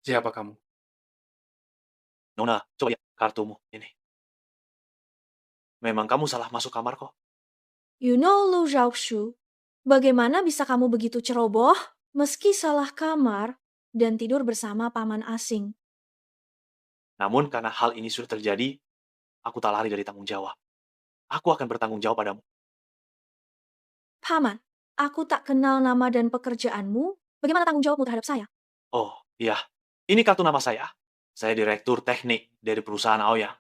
Siapa kamu? Nona, coba lihat kartumu ini. Memang kamu salah masuk kamar kok. You know Lu Zhaoxu, bagaimana bisa kamu begitu ceroboh meski salah kamar dan tidur bersama paman asing? Namun karena hal ini sudah terjadi, aku tak lari dari tanggung jawab. Aku akan bertanggung jawab padamu. Paman, aku tak kenal nama dan pekerjaanmu. Bagaimana tanggung jawabmu terhadap saya? Oh, iya. Ini kartu nama saya. Saya direktur teknik dari perusahaan Aoyang.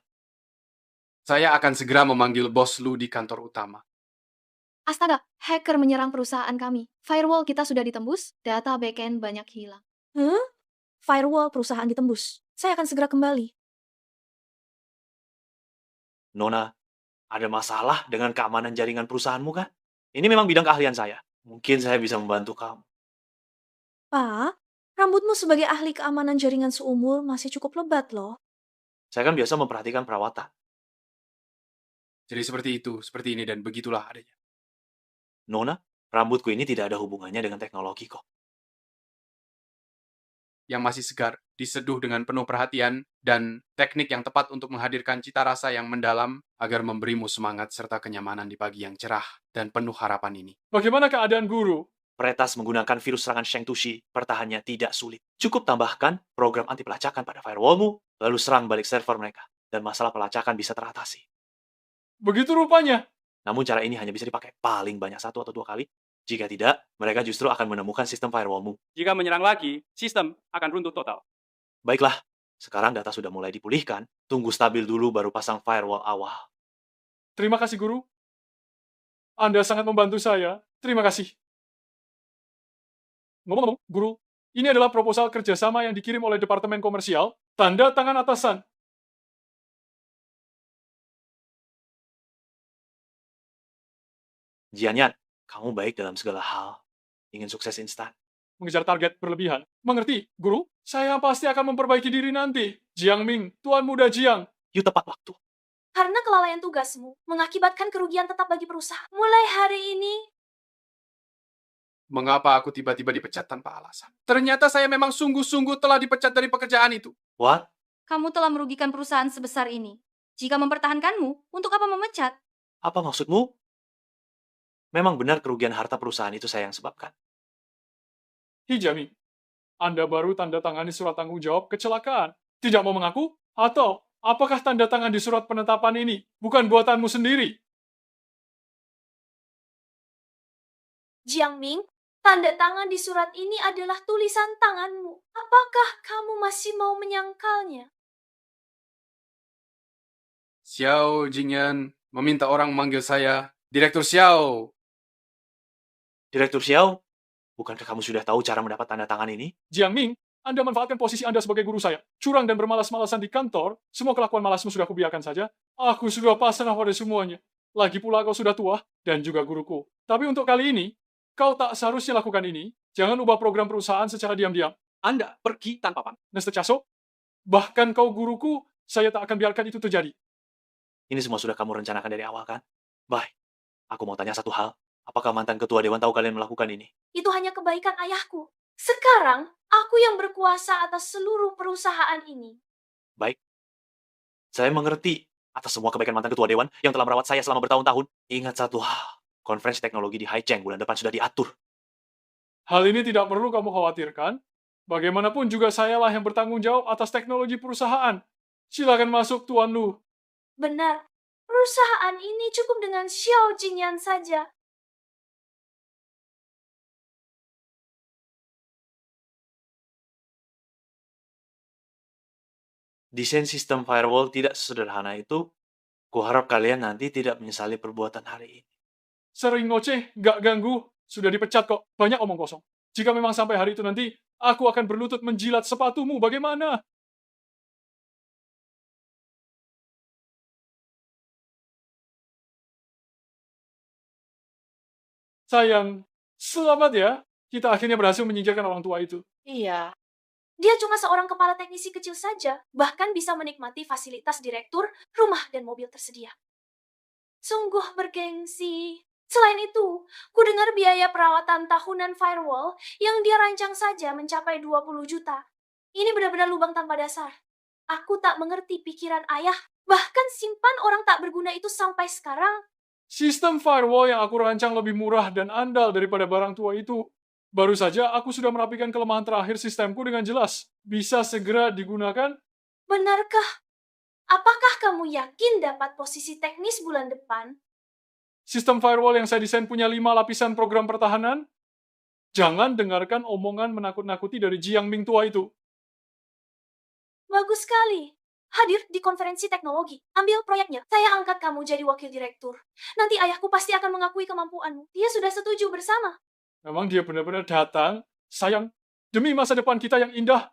Saya akan segera memanggil bos Lu di kantor utama. Astaga, hacker menyerang perusahaan kami. Firewall kita sudah ditembus, data backend banyak hilang. Huh? Firewall perusahaan ditembus. Saya akan segera kembali. Nona, ada masalah dengan keamanan jaringan perusahaanmu kan? Ini memang bidang keahlian saya. Mungkin saya bisa membantu kamu. Pak, rambutmu sebagai ahli keamanan jaringan seumur masih cukup lebat loh. Saya kan biasa memperhatikan perawatan. Jadi seperti ini dan begitulah adanya. Nona, rambutku ini tidak ada hubungannya dengan teknologi kok. Yang masih segar, diseduh dengan penuh perhatian, dan teknik yang tepat untuk menghadirkan cita rasa yang mendalam agar memberimu semangat serta kenyamanan di pagi yang cerah dan penuh harapan ini. Bagaimana keadaan guru? Peretas menggunakan virus serangan Sheng Tushi, pertahannya tidak sulit. Cukup tambahkan program anti pelacakan pada firewallmu, lalu serang balik server mereka, dan masalah pelacakan bisa teratasi. Begitu rupanya. Namun cara ini hanya bisa dipakai paling banyak 1 atau 2 kali. Jika tidak, mereka justru akan menemukan sistem firewallmu. Jika menyerang lagi, sistem akan runtuh total. Baiklah, sekarang data sudah mulai dipulihkan, tunggu stabil dulu baru pasang firewall awal. Terima kasih, Guru. Anda sangat membantu saya. Terima kasih. Ngomong-ngomong, Guru, ini adalah proposal kerjasama yang dikirim oleh Departemen Komersial, tanda tangan atasan. Jianyan, kamu baik dalam segala hal. Ingin sukses instan. Mengejar target berlebihan. Mengerti, Guru? Saya pasti akan memperbaiki diri nanti. Jiang Ming, Tuan Muda Jiang. Yuk tepat waktu. Karena kelalaian tugasmu mengakibatkan kerugian tetap bagi perusahaan. Mulai hari ini, Mengapa aku tiba-tiba dipecat tanpa alasan? Ternyata saya memang sungguh-sungguh telah dipecat dari pekerjaan itu. What? Kamu telah merugikan perusahaan sebesar ini. Jika mempertahankanmu, untuk apa memecat? Apa maksudmu? Memang benar kerugian harta perusahaan itu saya yang sebabkan. Hijami, Anda baru tanda tangani surat tanggung jawab kecelakaan. Tidak mau mengaku? Atau apakah tanda tangan di surat penetapan ini bukan buatanmu sendiri? Jiang Ming, tanda tangan di surat ini adalah tulisan tanganmu. Apakah kamu masih mau menyangkalnya? Xiao Jingyan meminta orang memanggil saya Direktur Xiao. Direktur Xiao, bukankah kamu sudah tahu cara mendapat tanda tangan ini? Jiang Ming, Anda manfaatkan posisi Anda sebagai guru saya. Curang dan bermalas-malasan di kantor, semua kelakuan malasmu sudah kubiarkan saja. Aku sudah pasrah pada semuanya. Lagi pula kau sudah tua, dan juga guruku. Tapi untuk kali ini, kau tak seharusnya lakukan ini. Jangan ubah program perusahaan secara diam-diam. Anda pergi tanpa pamit. Neste Caso, bahkan kau guruku, saya tak akan biarkan itu terjadi. Ini semua sudah kamu rencanakan dari awal kan? Baik, aku mau tanya satu hal. Apakah mantan ketua dewan tahu kalian melakukan ini? Itu hanya kebaikan ayahku. Sekarang, aku yang berkuasa atas seluruh perusahaan ini. Baik. Saya mengerti atas semua kebaikan mantan ketua dewan yang telah merawat saya selama bertahun-tahun. Ingat satu hal, konferensi teknologi di Haicheng bulan depan sudah diatur. Hal ini tidak perlu kamu khawatirkan. Bagaimanapun juga sayalah yang bertanggung jawab atas teknologi perusahaan. Silakan masuk, Tuan Lu. Benar, perusahaan ini cukup dengan Xiao Jingyan saja. Desain sistem firewall tidak sesederhana itu. Kuharap kalian nanti tidak menyesali perbuatan hari ini. Sering ngoceh, gak ganggu. Sudah dipecat kok, banyak omong kosong. Jika memang sampai hari itu nanti, aku akan berlutut menjilat sepatumu, bagaimana? Sayang, selamat ya. Kita akhirnya berhasil menyingkirkan orang tua itu. Iya. Dia cuma seorang kepala teknisi kecil saja, bahkan bisa menikmati fasilitas direktur, rumah, dan mobil tersedia. Sungguh bergengsi. Selain itu, ku dengar biaya perawatan tahunan firewall yang dia rancang saja mencapai 20 juta. Ini benar-benar lubang tanpa dasar. Aku tak mengerti pikiran ayah. Bahkan simpan orang tak berguna itu sampai sekarang. Sistem firewall yang aku rancang lebih murah dan andal daripada barang tua itu. Baru saja aku sudah merapikan kelemahan terakhir sistemku dengan jelas. Bisa segera digunakan. Benarkah? Apakah kamu yakin dapat posisi teknis bulan depan? Sistem firewall yang saya desain punya 5 lapisan program pertahanan. Jangan dengarkan omongan menakut-nakuti dari Jiang Ming tua itu. Bagus sekali. Hadir di konferensi teknologi. Ambil proyeknya. Saya angkat kamu jadi wakil direktur. Nanti ayahku pasti akan mengakui kemampuanmu. Dia sudah setuju bersama. Memang dia benar-benar datang. Sayang, demi masa depan kita yang indah.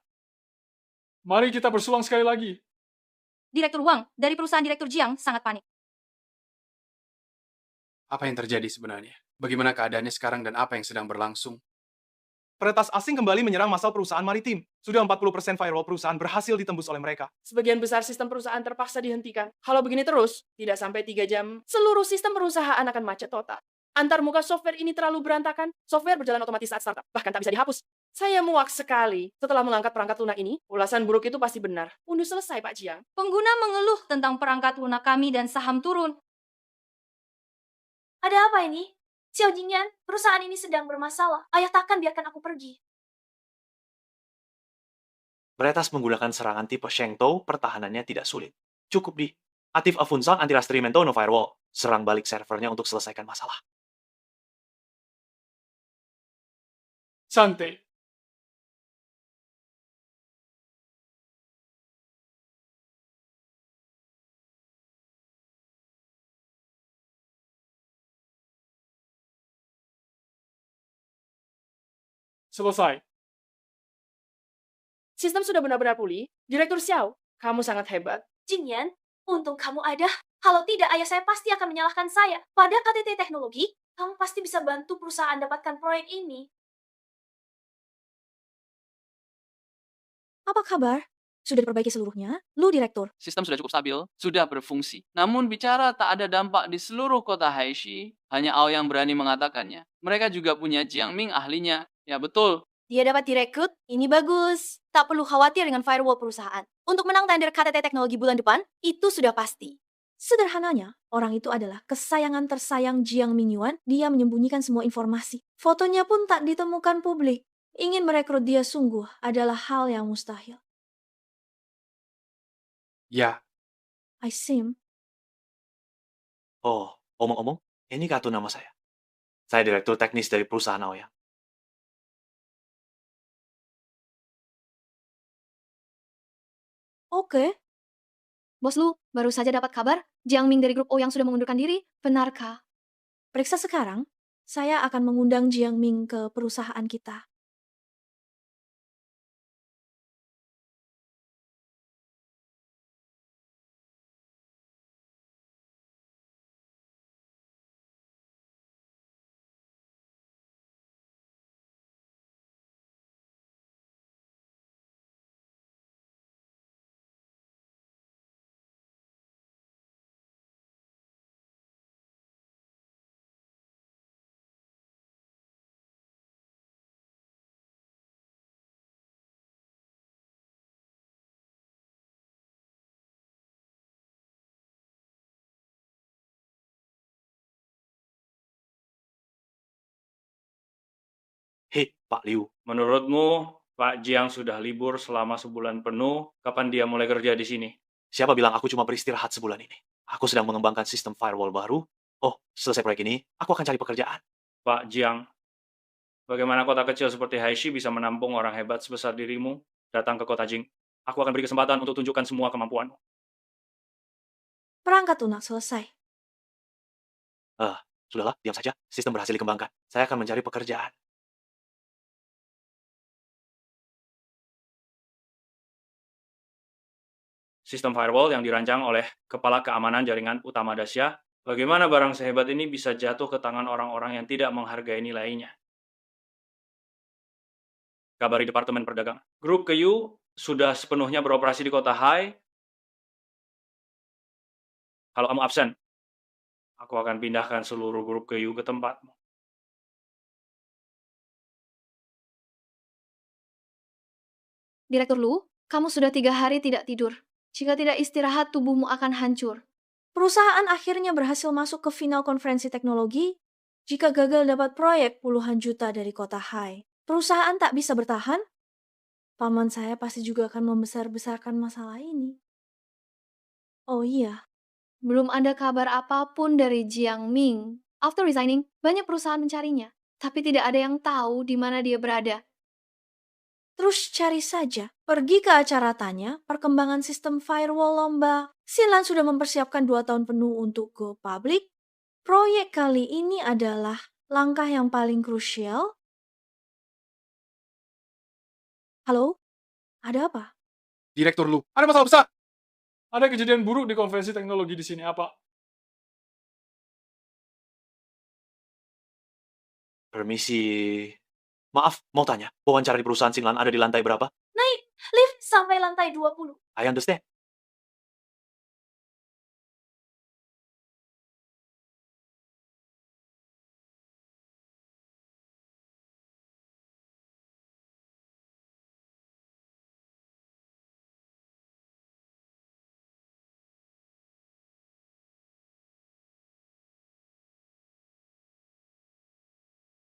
Mari kita bersulang sekali lagi. Direktur Wang dari perusahaan Direktur Jiang sangat panik. Apa yang terjadi sebenarnya? Bagaimana keadaannya sekarang dan apa yang sedang berlangsung? Peretas asing kembali menyerang massal perusahaan maritim. Sudah 40% firewall perusahaan berhasil ditembus oleh mereka. Sebagian besar sistem perusahaan terpaksa dihentikan. Kalau begini terus, tidak sampai 3 jam, seluruh sistem perusahaan akan macet total. Antar muka software ini terlalu berantakan, software berjalan otomatis saat startup, bahkan tak bisa dihapus. Saya muak sekali. Setelah mengangkat perangkat lunak ini, ulasan buruk itu pasti benar. Unduh selesai, Pak Jiang. Pengguna mengeluh tentang perangkat lunak kami dan saham turun. Ada apa ini? Xiao Jingyan, perusahaan ini sedang bermasalah. Ayah takkan biarkan aku pergi. Peretas menggunakan serangan tipe Shengtou, pertahanannya tidak sulit. Cukup di Aktif Afunsang anti-rastrimento no firewall. Serang balik servernya untuk selesaikan masalah. Santai. Selesai. Sistem sudah benar-benar pulih. Direktur Xiao, kamu sangat hebat. Jingyan, untung kamu ada. Kalau tidak, ayah saya pasti akan menyalahkan saya. Pada KTT Teknologi, kamu pasti bisa bantu perusahaan dapatkan proyek ini. Apa kabar? Sudah diperbaiki seluruhnya? Lu direktur. Sistem sudah cukup stabil, sudah berfungsi. Namun bicara tak ada dampak di seluruh kota Haishi, hanya Ao yang berani mengatakannya. Mereka juga punya Jiang Ming ahlinya. Ya betul. Dia dapat direkrut, ini bagus. Tak perlu khawatir dengan firewall perusahaan. Untuk menang tender KTT Teknologi bulan depan, itu sudah pasti. Sederhananya, orang itu adalah kesayangan tersayang Jiang Mingyuan. Dia menyembunyikan semua informasi. Fotonya pun tak ditemukan publik. Ingin merekrut dia sungguh adalah hal yang mustahil. Ya, I sim. Oh, omong-omong, ini kartu nama saya. Saya direktur teknis dari perusahaan Aoyang. Oke. Bos Lu, baru saja dapat kabar, Jiang Ming dari grup O yang sudah mengundurkan diri. Benarkah? Periksa sekarang. Saya akan mengundang Jiang Ming ke perusahaan kita. Hei, Pak Liu. Menurutmu, Pak Jiang sudah libur selama sebulan penuh. Kapan dia mulai kerja di sini? Siapa bilang aku cuma beristirahat sebulan ini? Aku sedang mengembangkan sistem firewall baru. Oh, selesai proyek ini, aku akan cari pekerjaan. Pak Jiang, bagaimana kota kecil seperti Haishi bisa menampung orang hebat sebesar dirimu datang ke kota Jing? Aku akan beri kesempatan untuk tunjukkan semua kemampuanmu. Perangkat lunak selesai. Sudahlah, diam saja. Sistem berhasil dikembangkan. Saya akan mencari pekerjaan. Sistem firewall yang dirancang oleh Kepala Keamanan Jaringan Utama Dasia, bagaimana barang sehebat ini bisa jatuh ke tangan orang-orang yang tidak menghargai nilainya? Kabari Departemen Perdagangan. Grup Keyu sudah sepenuhnya beroperasi di kota Hai. Kalau kamu absen, aku akan pindahkan seluruh grup Keyu ke tempatmu. Direktur Lu, kamu sudah 3 hari tidak tidur. Jika tidak istirahat, tubuhmu akan hancur. Perusahaan akhirnya berhasil masuk ke final konferensi teknologi. Jika gagal dapat proyek puluhan juta dari kota Hai, perusahaan tak bisa bertahan. Paman saya pasti juga akan membesar-besarkan masalah ini. Oh iya, Belum ada kabar apapun dari Jiang Ming. After resigning, banyak perusahaan mencarinya. Tapi tidak ada yang tahu di mana dia berada. terus cari saja. Pergi ke acara tanya perkembangan sistem firewall lomba. Silan sudah mempersiapkan 2 tahun penuh untuk go public. Proyek kali ini adalah langkah yang paling krusial. Halo? Ada apa? Direktur Lu, ada masalah besar. Ada kejadian buruk di konferensi teknologi di sini, apa? Permisi. Maaf, mau tanya. Wawancara di perusahaan Sinlan ada di lantai berapa? Naik lift sampai lantai 20. I understand.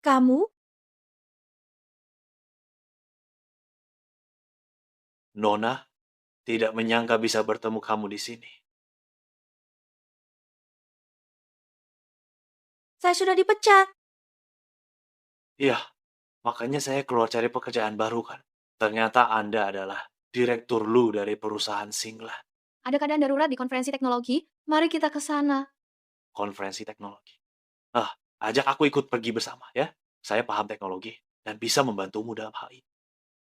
Kamu? Nona tidak menyangka bisa bertemu kamu di sini. Saya sudah dipecat. Iya, makanya saya keluar cari pekerjaan baru kan. Ternyata Anda adalah Direktur Lu dari perusahaan Singlan. Ada keadaan darurat di konferensi teknologi. Mari kita ke sana. Konferensi teknologi. Ajak aku ikut pergi bersama ya. Saya paham teknologi dan bisa membantumu dalam hal ini.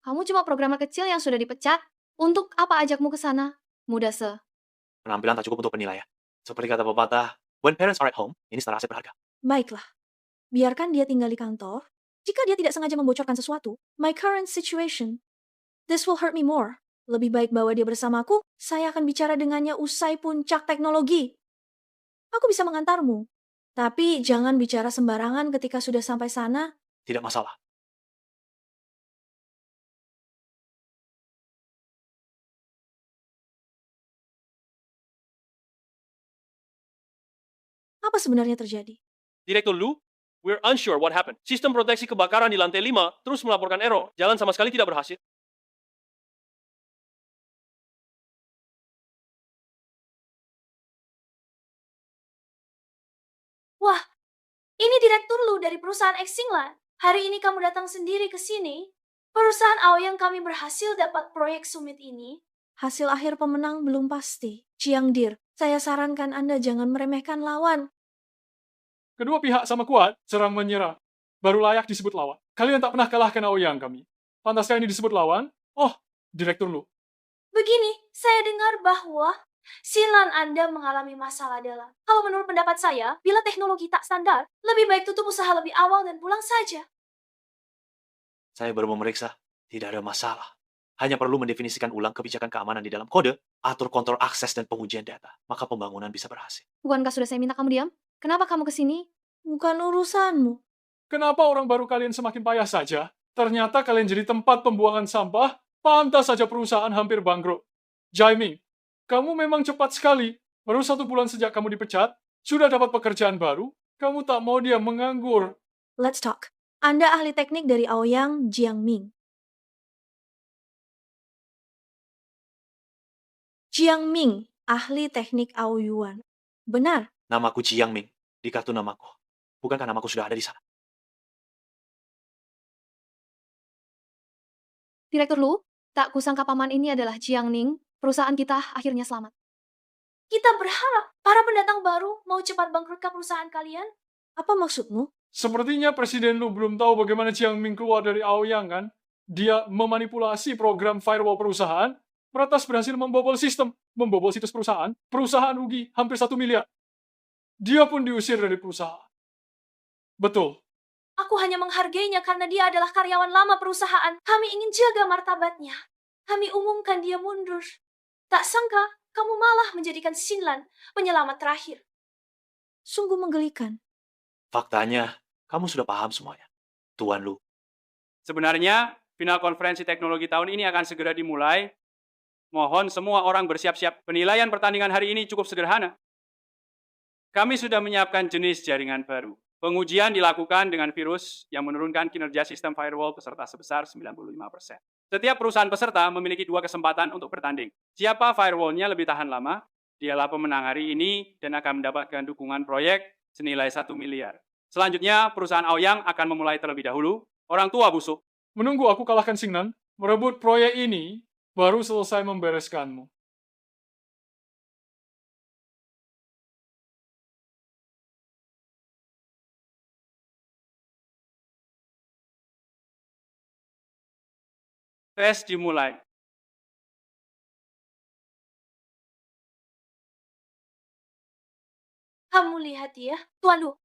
Kamu cuma programmer kecil yang sudah dipecat. Untuk apa ajakmu ke sana? Mudah Penampilan tak cukup untuk penilaian. Seperti kata pepatah, when parents are at home, ini setara aset berharga. Baiklah. Biarkan dia tinggal di kantor. Jika dia tidak sengaja membocorkan sesuatu, my current situation, this will hurt me more. Lebih baik bawa dia bersamaku, saya akan bicara dengannya usai puncak teknologi. Aku bisa mengantarmu. Tapi jangan bicara sembarangan ketika sudah sampai sana. Tidak masalah. Apa sebenarnya terjadi? Direktur Lu, we're unsure what happened. Sistem proteksi kebakaran di lantai 5 terus melaporkan error. Jalan sama sekali tidak berhasil. Wah, ini Direktur Lu dari perusahaan Xinglan. Hari ini kamu datang sendiri ke sini. Perusahaan Aoyang kami berhasil dapat proyek summit ini. Hasil akhir pemenang belum pasti. Chiang Dir, saya sarankan Anda jangan meremehkan lawan. Kedua pihak sama kuat, serang menyerang. Baru layak disebut lawan. Kalian tak pernah kalahkan Aoyang kami. Pantaskah ini disebut lawan? Oh, Direktur Lu. Begini, saya dengar bahwa Silan Anda mengalami masalah dalam. Kalau menurut pendapat saya, bila teknologi tak standar, lebih baik tutup usaha lebih awal dan pulang saja. Saya baru memeriksa, tidak ada masalah. Hanya perlu mendefinisikan ulang kebijakan keamanan di dalam kode, atur kontrol akses dan pengujian data, maka pembangunan bisa berhasil. Bukankah sudah saya minta kamu diam? Kenapa kamu ke sini? Bukan urusanmu. Kenapa orang baru kalian semakin payah saja? Ternyata kalian jadi tempat pembuangan sampah, pantas saja perusahaan hampir bangkrut. Jaiming, kamu memang cepat sekali. Baru 1 bulan sejak kamu dipecat, sudah dapat pekerjaan baru, kamu tak mau dia menganggur. Let's talk. Anda ahli teknik dari Aoyang Jiangming. Jiangming, ahli teknik Aoyuan. Benar. Namaku Jiang Ming, di kartu namaku. Bukankah namaku sudah ada di sana? Direktur Lu, tak kusangka paman ini adalah Jiang Ning. Perusahaan kita akhirnya selamat. Kita berharap para pendatang baru mau cepat bangkrutkah perusahaan kalian? Apa maksudmu? Sepertinya Presiden Lu belum tahu bagaimana Jiang Ming keluar dari Aoyang kan? Dia memanipulasi program firewall perusahaan, Meratas berhasil membobol sistem, membobol situs perusahaan rugi hampir 1 miliar. Dia pun diusir dari perusahaan. Betul. Aku hanya menghargainya karena dia adalah karyawan lama perusahaan. Kami ingin jaga martabatnya. Kami umumkan dia mundur. Tak sangka, kamu malah menjadikan Sinlan penyelamat terakhir. Sungguh menggelikan. Faktanya, kamu sudah paham semuanya. Tuan Lu. Sebenarnya, Final konferensi teknologi tahun ini akan segera dimulai. Mohon semua orang bersiap-siap. Penilaian pertandingan hari ini cukup sederhana. Kami sudah menyiapkan jenis jaringan baru. Pengujian dilakukan dengan virus yang menurunkan kinerja sistem firewall peserta sebesar 95%. Setiap perusahaan peserta memiliki 2 kesempatan untuk bertanding. Siapa firewall-nya lebih tahan lama, dialah pemenang hari ini dan akan mendapatkan dukungan proyek senilai 1 miliar. Selanjutnya, perusahaan Aoyang akan memulai terlebih dahulu. Orang tua busuk. Menunggu aku kalahkan Xingnan, merebut proyek ini, baru selesai membereskanmu. Tes dimulai. Kamu lihat ya, Tuan Lu.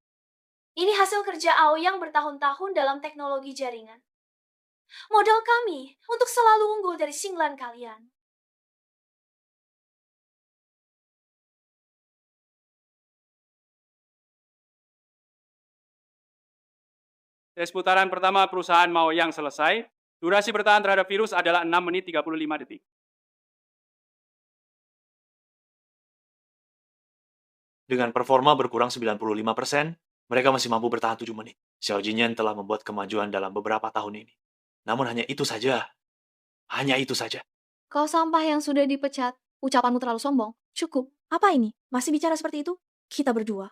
Ini hasil kerja Aoyang bertahun-tahun dalam teknologi jaringan. Modal kami untuk selalu unggul dari Xinglan kalian. Tes putaran pertama perusahaan Aoyang selesai. Durasi bertahan terhadap virus adalah 6 menit 35 detik. Dengan performa berkurang 95%, mereka masih mampu bertahan 7 menit. Xiao Jinyan telah membuat kemajuan dalam beberapa tahun ini. Namun hanya itu saja. Hanya itu saja. Kau sampah yang sudah dipecat. Ucapanmu terlalu sombong. Cukup. Apa ini? Masih bicara seperti itu? Kita berdua.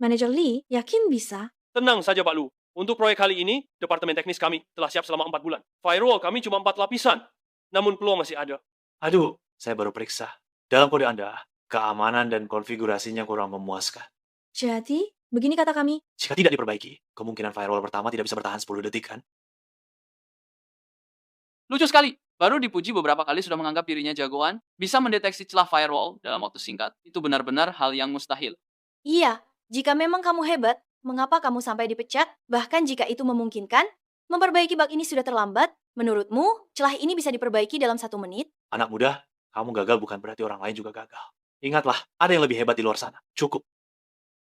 Manajer Lee yakin bisa. Tenang saja Pak Lu. Untuk proyek kali ini, Departemen Teknis kami telah siap selama 4 bulan. Firewall kami cuma 4 lapisan. Namun peluang masih ada. Aduh, saya baru periksa. Dalam kode Anda, keamanan dan konfigurasinya kurang memuaskan. Jadi, begini kata kami. Jika tidak diperbaiki, kemungkinan firewall pertama tidak bisa bertahan 10 detik kan? Lucu sekali. Baru dipuji beberapa kali sudah menganggap dirinya jagoan, bisa mendeteksi celah firewall dalam waktu singkat. Itu benar-benar hal yang mustahil. Iya, jika memang kamu hebat, mengapa kamu sampai dipecat? Bahkan jika itu memungkinkan, memperbaiki bug ini sudah terlambat. Menurutmu, celah ini bisa diperbaiki dalam 1 menit? Anak muda, kamu gagal bukan berarti orang lain juga gagal. Ingatlah, ada yang lebih hebat di luar sana. Cukup.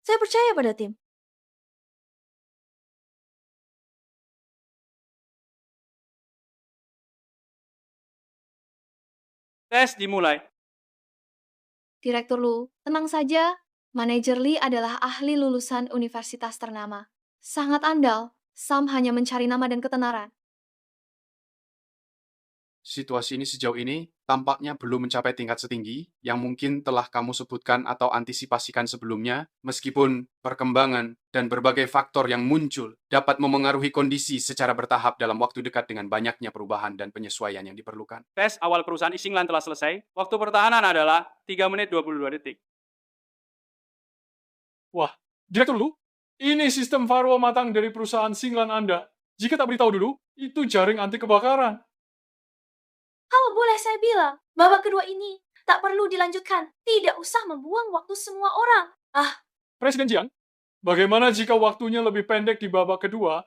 Saya percaya pada tim. Tes dimulai. Direktur Lu, tenang saja. Manajer Lee adalah ahli lulusan universitas ternama. Sangat andal. Sam hanya mencari nama dan ketenaran. Situasi ini sejauh ini tampaknya belum mencapai tingkat setinggi yang mungkin telah kamu sebutkan atau antisipasikan sebelumnya, meskipun perkembangan dan berbagai faktor yang muncul dapat memengaruhi kondisi secara bertahap dalam waktu dekat dengan banyaknya perubahan dan penyesuaian yang diperlukan. Tes awal perusahaan Xinglan telah selesai. Waktu pertahanan adalah 3 menit 22 detik. Wah, Direktur Lu, ini sistem firewall matang dari perusahaan Xinglan Anda. Jika tak beritahu dulu, itu jaring anti kebakaran. Kalau boleh saya bilang, babak kedua ini tak perlu dilanjutkan. Tidak usah membuang waktu semua orang. Presiden Jiang, bagaimana jika waktunya lebih pendek di babak kedua?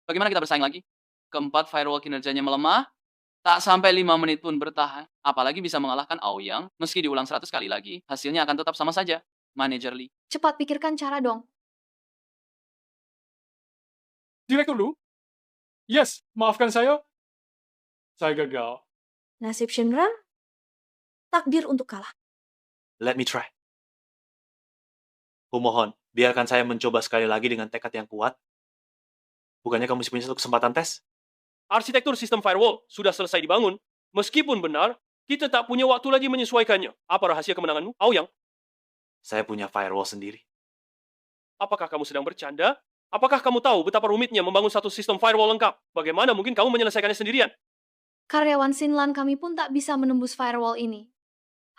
Bagaimana kita bersaing lagi? Keempat, firewall kinerjanya melemah. Tak sampai 5 menit pun bertahan. Apalagi bisa mengalahkan Aoyang. Meski diulang 100 kali lagi, hasilnya akan tetap sama saja. Manajer Lee. Cepat pikirkan cara dong. Direktur Lu? Yes, maafkan saya. Saya gagal. Nasib Shinran, takdir untuk kalah. Let me try. Kumohon, biarkan saya mencoba sekali lagi dengan tekad yang kuat. Bukannya kamu masih punya 1 kesempatan tes? Arsitektur sistem firewall sudah selesai dibangun. Meskipun benar, kita tak punya waktu lagi menyesuaikannya. Apa rahasia kemenanganmu, Aoyang? Saya punya firewall sendiri. Apakah kamu sedang bercanda? Apakah kamu tahu betapa rumitnya membangun satu sistem firewall lengkap? Bagaimana mungkin kamu menyelesaikannya sendirian? Karyawan Xinglan kami pun tak bisa menembus firewall ini.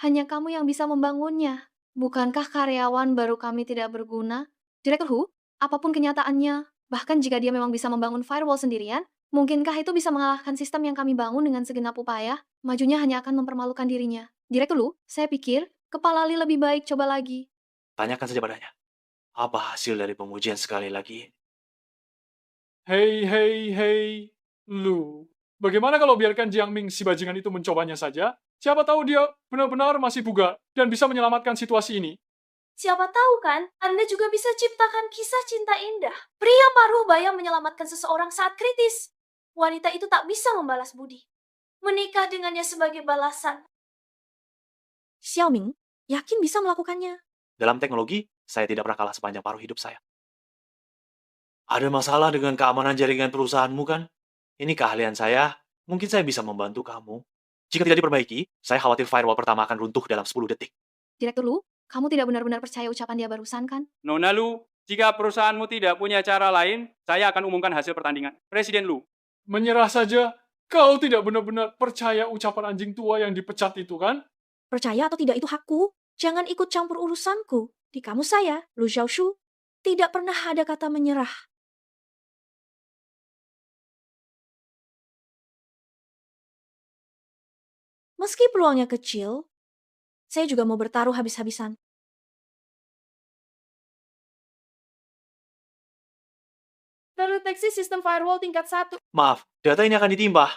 Hanya kamu yang bisa membangunnya. Bukankah karyawan baru kami tidak berguna? Direktur Hu, apapun kenyataannya, bahkan jika dia memang bisa membangun firewall sendirian, mungkinkah itu bisa mengalahkan sistem yang kami bangun dengan segenap upaya? Majunya hanya akan mempermalukan dirinya. Direktur Lu, saya pikir kepala Li lebih baik coba lagi. Tanyakan saja padanya. Apa hasil dari pengujian sekali lagi? Hei, Lu. Bagaimana kalau biarkan Jiang Ming si bajingan itu mencobanya saja? Siapa tahu dia benar-benar masih bugar dan bisa menyelamatkan situasi ini. Siapa tahu kan, Anda juga bisa ciptakan kisah cinta indah. Pria paruh baya menyelamatkan seseorang saat kritis. Wanita itu tak bisa membalas budi. Menikah dengannya sebagai balasan. Xiaoming, yakin bisa melakukannya? Dalam teknologi, saya tidak pernah kalah sepanjang paruh hidup saya. Ada masalah dengan keamanan jaringan perusahaanmu kan? Ini keahlian saya, mungkin saya bisa membantu kamu. Jika tidak diperbaiki, saya khawatir firewall pertama akan runtuh dalam 10 detik. Direktur Lu, kamu tidak benar-benar percaya ucapan dia barusan kan? Nona Lu, jika perusahaanmu tidak punya cara lain, saya akan umumkan hasil pertandingan. Presiden Lu. Menyerah saja? Kau tidak benar-benar percaya ucapan anjing tua yang dipecat itu kan? Percaya atau tidak itu hakku. Jangan ikut campur urusanku. Di kamus saya, Lu Xiaoshu, tidak pernah ada kata menyerah. Meski peluangnya kecil, saya juga mau bertaruh habis-habisan. Terdeteksi sistem firewall tingkat 1. Maaf, data ini akan ditimbah.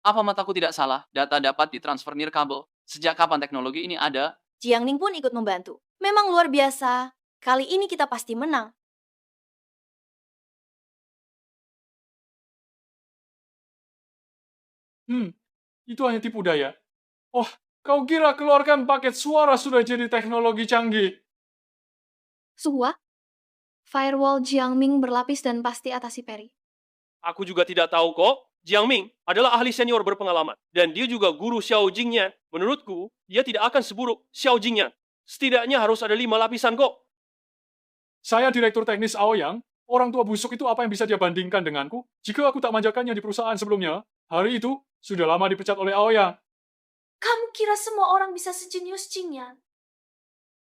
Apa mataku tidak salah? Data dapat ditransfer nirkabel. Sejak kapan teknologi ini ada? Jiangning pun ikut membantu. Memang luar biasa. Kali ini kita pasti menang. Itu hanya tipu daya. Oh, kau kira keluarkan paket suara sudah jadi teknologi canggih? Suhua, firewall Jiangming berlapis dan pasti atasi Peri. Aku juga tidak tahu kok. Jiang Ming adalah ahli senior berpengalaman. Dan dia juga guru Xiao Jingyan. Menurutku, dia tidak akan seburuk Xiao Jingyan. Setidaknya harus ada 5 lapisan kok. Saya direktur teknis Aoyang. Orang tua busuk itu apa yang bisa dia bandingkan denganku? Jika aku tak manjakannya di perusahaan sebelumnya, hari itu sudah lama dipecat oleh Aoyang. Kamu kira semua orang bisa sejenius Qingyan?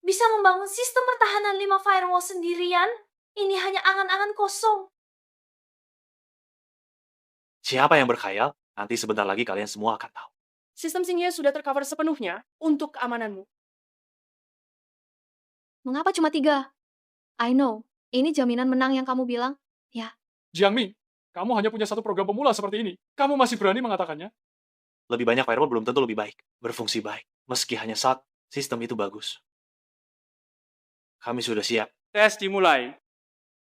Bisa membangun sistem pertahanan 5 firewall sendirian? Ini hanya angan-angan kosong. Siapa yang berkhayal? Nanti sebentar lagi kalian semua akan tahu. Sistem Xingye sudah tercover sepenuhnya untuk keamananmu. Mengapa cuma 3? I know, ini jaminan menang yang kamu bilang. Ya, Jiangming, kamu hanya punya satu program pemula seperti ini. Kamu masih berani mengatakannya? Lebih banyak firewall belum tentu lebih baik. Berfungsi baik. Meski hanya saat sistem itu bagus. Kami sudah siap. Tes dimulai.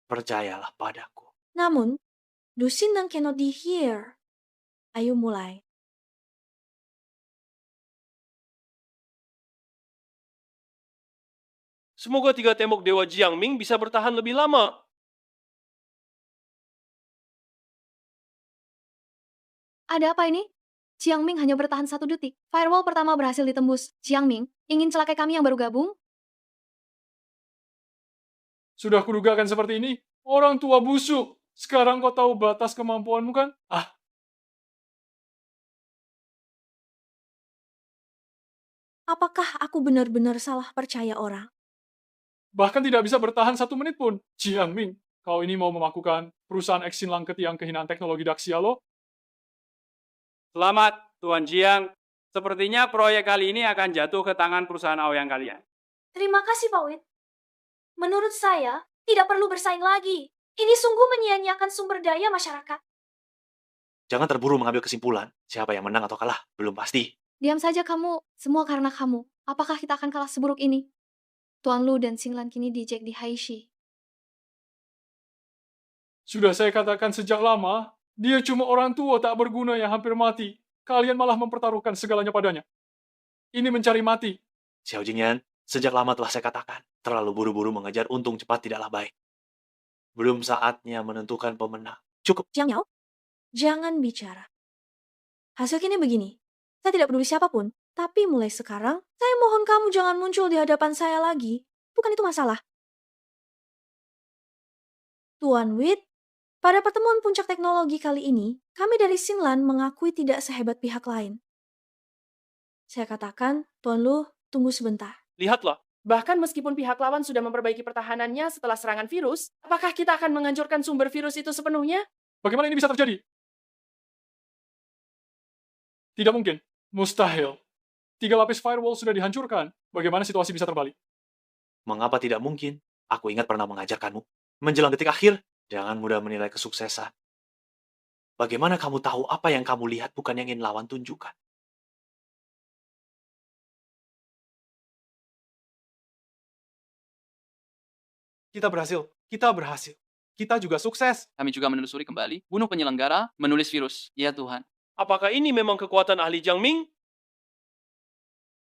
Percayalah padaku. Namun, Dusin dan cannot be here. Ayo mulai. Semoga 3 tembok Dewa Jiang Ming bisa bertahan lebih lama. ada apa ini? Jiangming hanya bertahan 1 detik. Firewall pertama berhasil ditembus. Jiangming, ingin celakai kami yang baru gabung? Sudah kudugakan seperti ini. Orang tua busuk. Sekarang kau tahu batas kemampuanmu kan? Apakah aku benar-benar salah percaya orang? Bahkan tidak bisa bertahan 1 menit pun. Jiangming, kau ini mau memakukan perusahaan Exin Langket yang kehinaan teknologi Daxia lo? Selamat, Tuan Jiang. Sepertinya proyek kali ini akan jatuh ke tangan perusahaan Aoyang kalian. Terima kasih, Pak Wit. Menurut saya, tidak perlu bersaing lagi. Ini sungguh menyia-nyiakan sumber daya masyarakat. Jangan terburu mengambil kesimpulan. Siapa yang menang atau kalah, belum pasti. Diam saja kamu, semua karena kamu. Apakah kita akan kalah seburuk ini? Tuan Lu dan Xinglan kini dijek di Haishi. Sudah saya katakan sejak lama, dia cuma orang tua tak berguna yang hampir mati. Kalian malah mempertaruhkan segalanya padanya. Ini mencari mati. Xiao Jingyan, sejak lama telah saya katakan, terlalu buru-buru mengejar untung cepat tidaklah baik. Belum saatnya menentukan pemenang. Cukup. Jiang Yao, jangan bicara. Hasil kini begini. Saya tidak peduli siapapun, tapi mulai sekarang, saya mohon kamu jangan muncul di hadapan saya lagi. Bukan itu masalah. Tuan Wit, pada pertemuan puncak teknologi kali ini, kami dari Xinlan mengakui tidak sehebat pihak lain. Saya katakan, Tuan Lu, tunggu sebentar. Lihatlah, Bahkan meskipun pihak lawan sudah memperbaiki pertahanannya setelah serangan virus, apakah kita akan menghancurkan sumber virus itu sepenuhnya? Bagaimana ini bisa terjadi? Tidak mungkin. Mustahil. 3 lapis firewall sudah dihancurkan. Bagaimana situasi bisa terbalik? Mengapa tidak mungkin? Aku ingat pernah mengajarkanmu. Menjelang detik akhir, jangan mudah menilai kesuksesan. Bagaimana kamu tahu apa yang kamu lihat bukan yang ingin lawan tunjukkan? Kita berhasil. Kita berhasil. Kita juga sukses. Kami juga menelusuri kembali, bunuh penyelenggara, menulis virus. Ya Tuhan. Apakah ini memang kekuatan ahli Jiang Ming?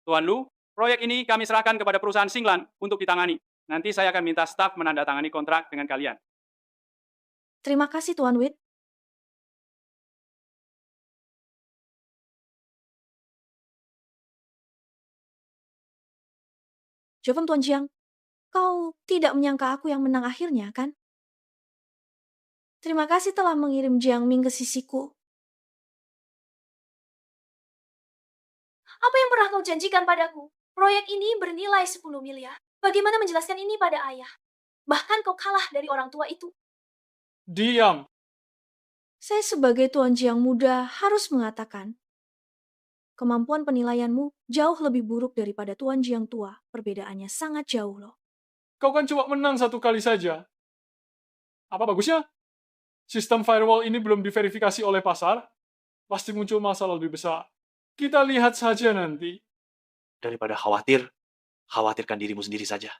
Tuan Lu, proyek ini kami serahkan kepada perusahaan Singlan untuk ditangani. Nanti saya akan minta staf menandatangani kontrak dengan kalian. Terima kasih, Tuan Wit. Joven Tuan Jiang, kau tidak menyangka aku yang menang akhirnya, kan? Terima kasih telah mengirim Jiang Ming ke sisiku. Apa yang pernah kau janjikan padaku? Proyek ini bernilai 10 miliar. Bagaimana menjelaskan ini pada ayah? Bahkan kau kalah dari orang tua itu. Diam. Saya sebagai Tuan Jiang muda harus mengatakan, kemampuan penilaianmu jauh lebih buruk daripada Tuan Jiang tua. Perbedaannya sangat jauh loh. Kau kan cuma menang 1 kali saja. Apa bagusnya? Sistem firewall ini belum diverifikasi oleh pasar. Pasti muncul masalah lebih besar. Kita lihat saja nanti. Daripada khawatir, khawatirkan dirimu sendiri saja.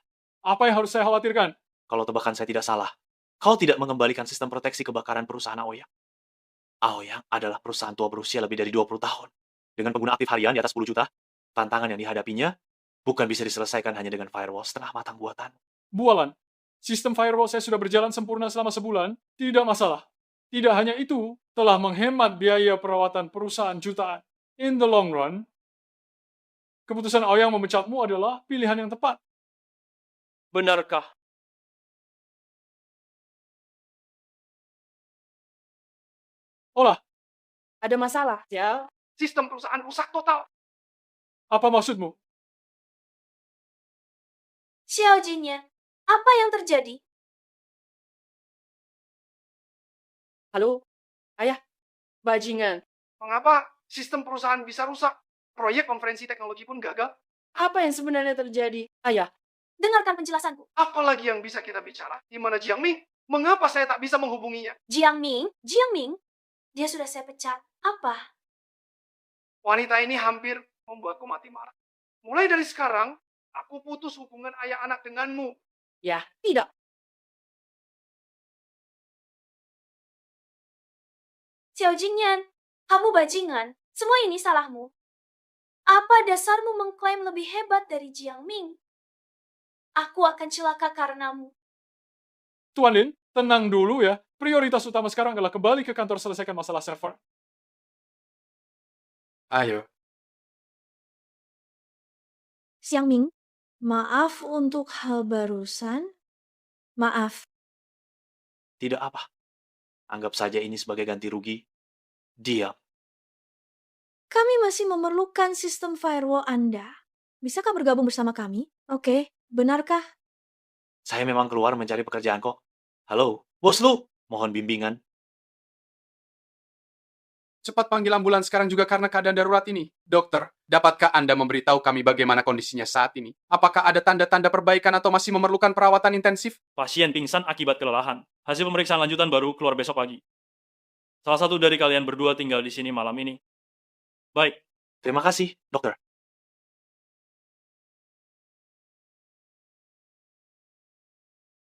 Apa yang harus saya khawatirkan? Kalau tebakan saya tidak salah, kau tidak mengembalikan sistem proteksi kebakaran perusahaan Aoyang. Aoyang adalah perusahaan tua berusia lebih dari 20 tahun. Dengan pengguna aktif harian di atas 10 juta, tantangan yang dihadapinya bukan bisa diselesaikan hanya dengan firewall setengah matang buatan. Bualan, sistem firewall saya sudah berjalan sempurna selama sebulan, tidak masalah. Tidak hanya itu, telah menghemat biaya perawatan perusahaan jutaan. In the long run, keputusan Aoyang memecatmu adalah pilihan yang tepat. Benarkah? Olah, Ada masalah, ya? Sistem perusahaan rusak total. apa maksudmu? Xiao Jingyan, apa yang terjadi? Halo? Ayah? Bajingan. Mengapa sistem perusahaan bisa rusak? Proyek konferensi teknologi pun gagal. Apa yang sebenarnya terjadi? Ayah, Dengarkan penjelasanku. Apalagi yang bisa kita bicara? Di mana Jiang Ming? Mengapa saya tak bisa menghubunginya? Jiang Ming? Dia sudah saya pecat. Apa? Wanita ini hampir membuatku mati marah. Mulai dari sekarang, aku putus hubungan ayah anak denganmu. ya, tidak. Xiao Jingyan, kamu bajingan. Semua ini salahmu. Apa dasarmu mengklaim lebih hebat dari Jiang Ming? Aku akan celaka karenamu. Tuan Lin, tenang dulu ya. Prioritas utama sekarang adalah kembali ke kantor selesaikan masalah server. Ayo, Xiang Ming, maaf untuk hal barusan. Maaf. Tidak apa. Anggap saja ini sebagai ganti rugi. Diam. Kami masih memerlukan sistem firewall Anda. Bisakah bergabung bersama kami? Oke, benarkah? Saya memang keluar mencari pekerjaan kok. Halo, bos lu. Mohon bimbingan. cepat panggil ambulans sekarang juga karena keadaan darurat ini. Dokter, dapatkah Anda memberitahu kami bagaimana kondisinya saat ini? Apakah ada tanda-tanda perbaikan atau masih memerlukan perawatan intensif? Pasien pingsan akibat kelelahan. Hasil pemeriksaan lanjutan baru keluar besok pagi. Salah satu dari kalian berdua tinggal di sini malam ini. Baik, Terima kasih, dokter.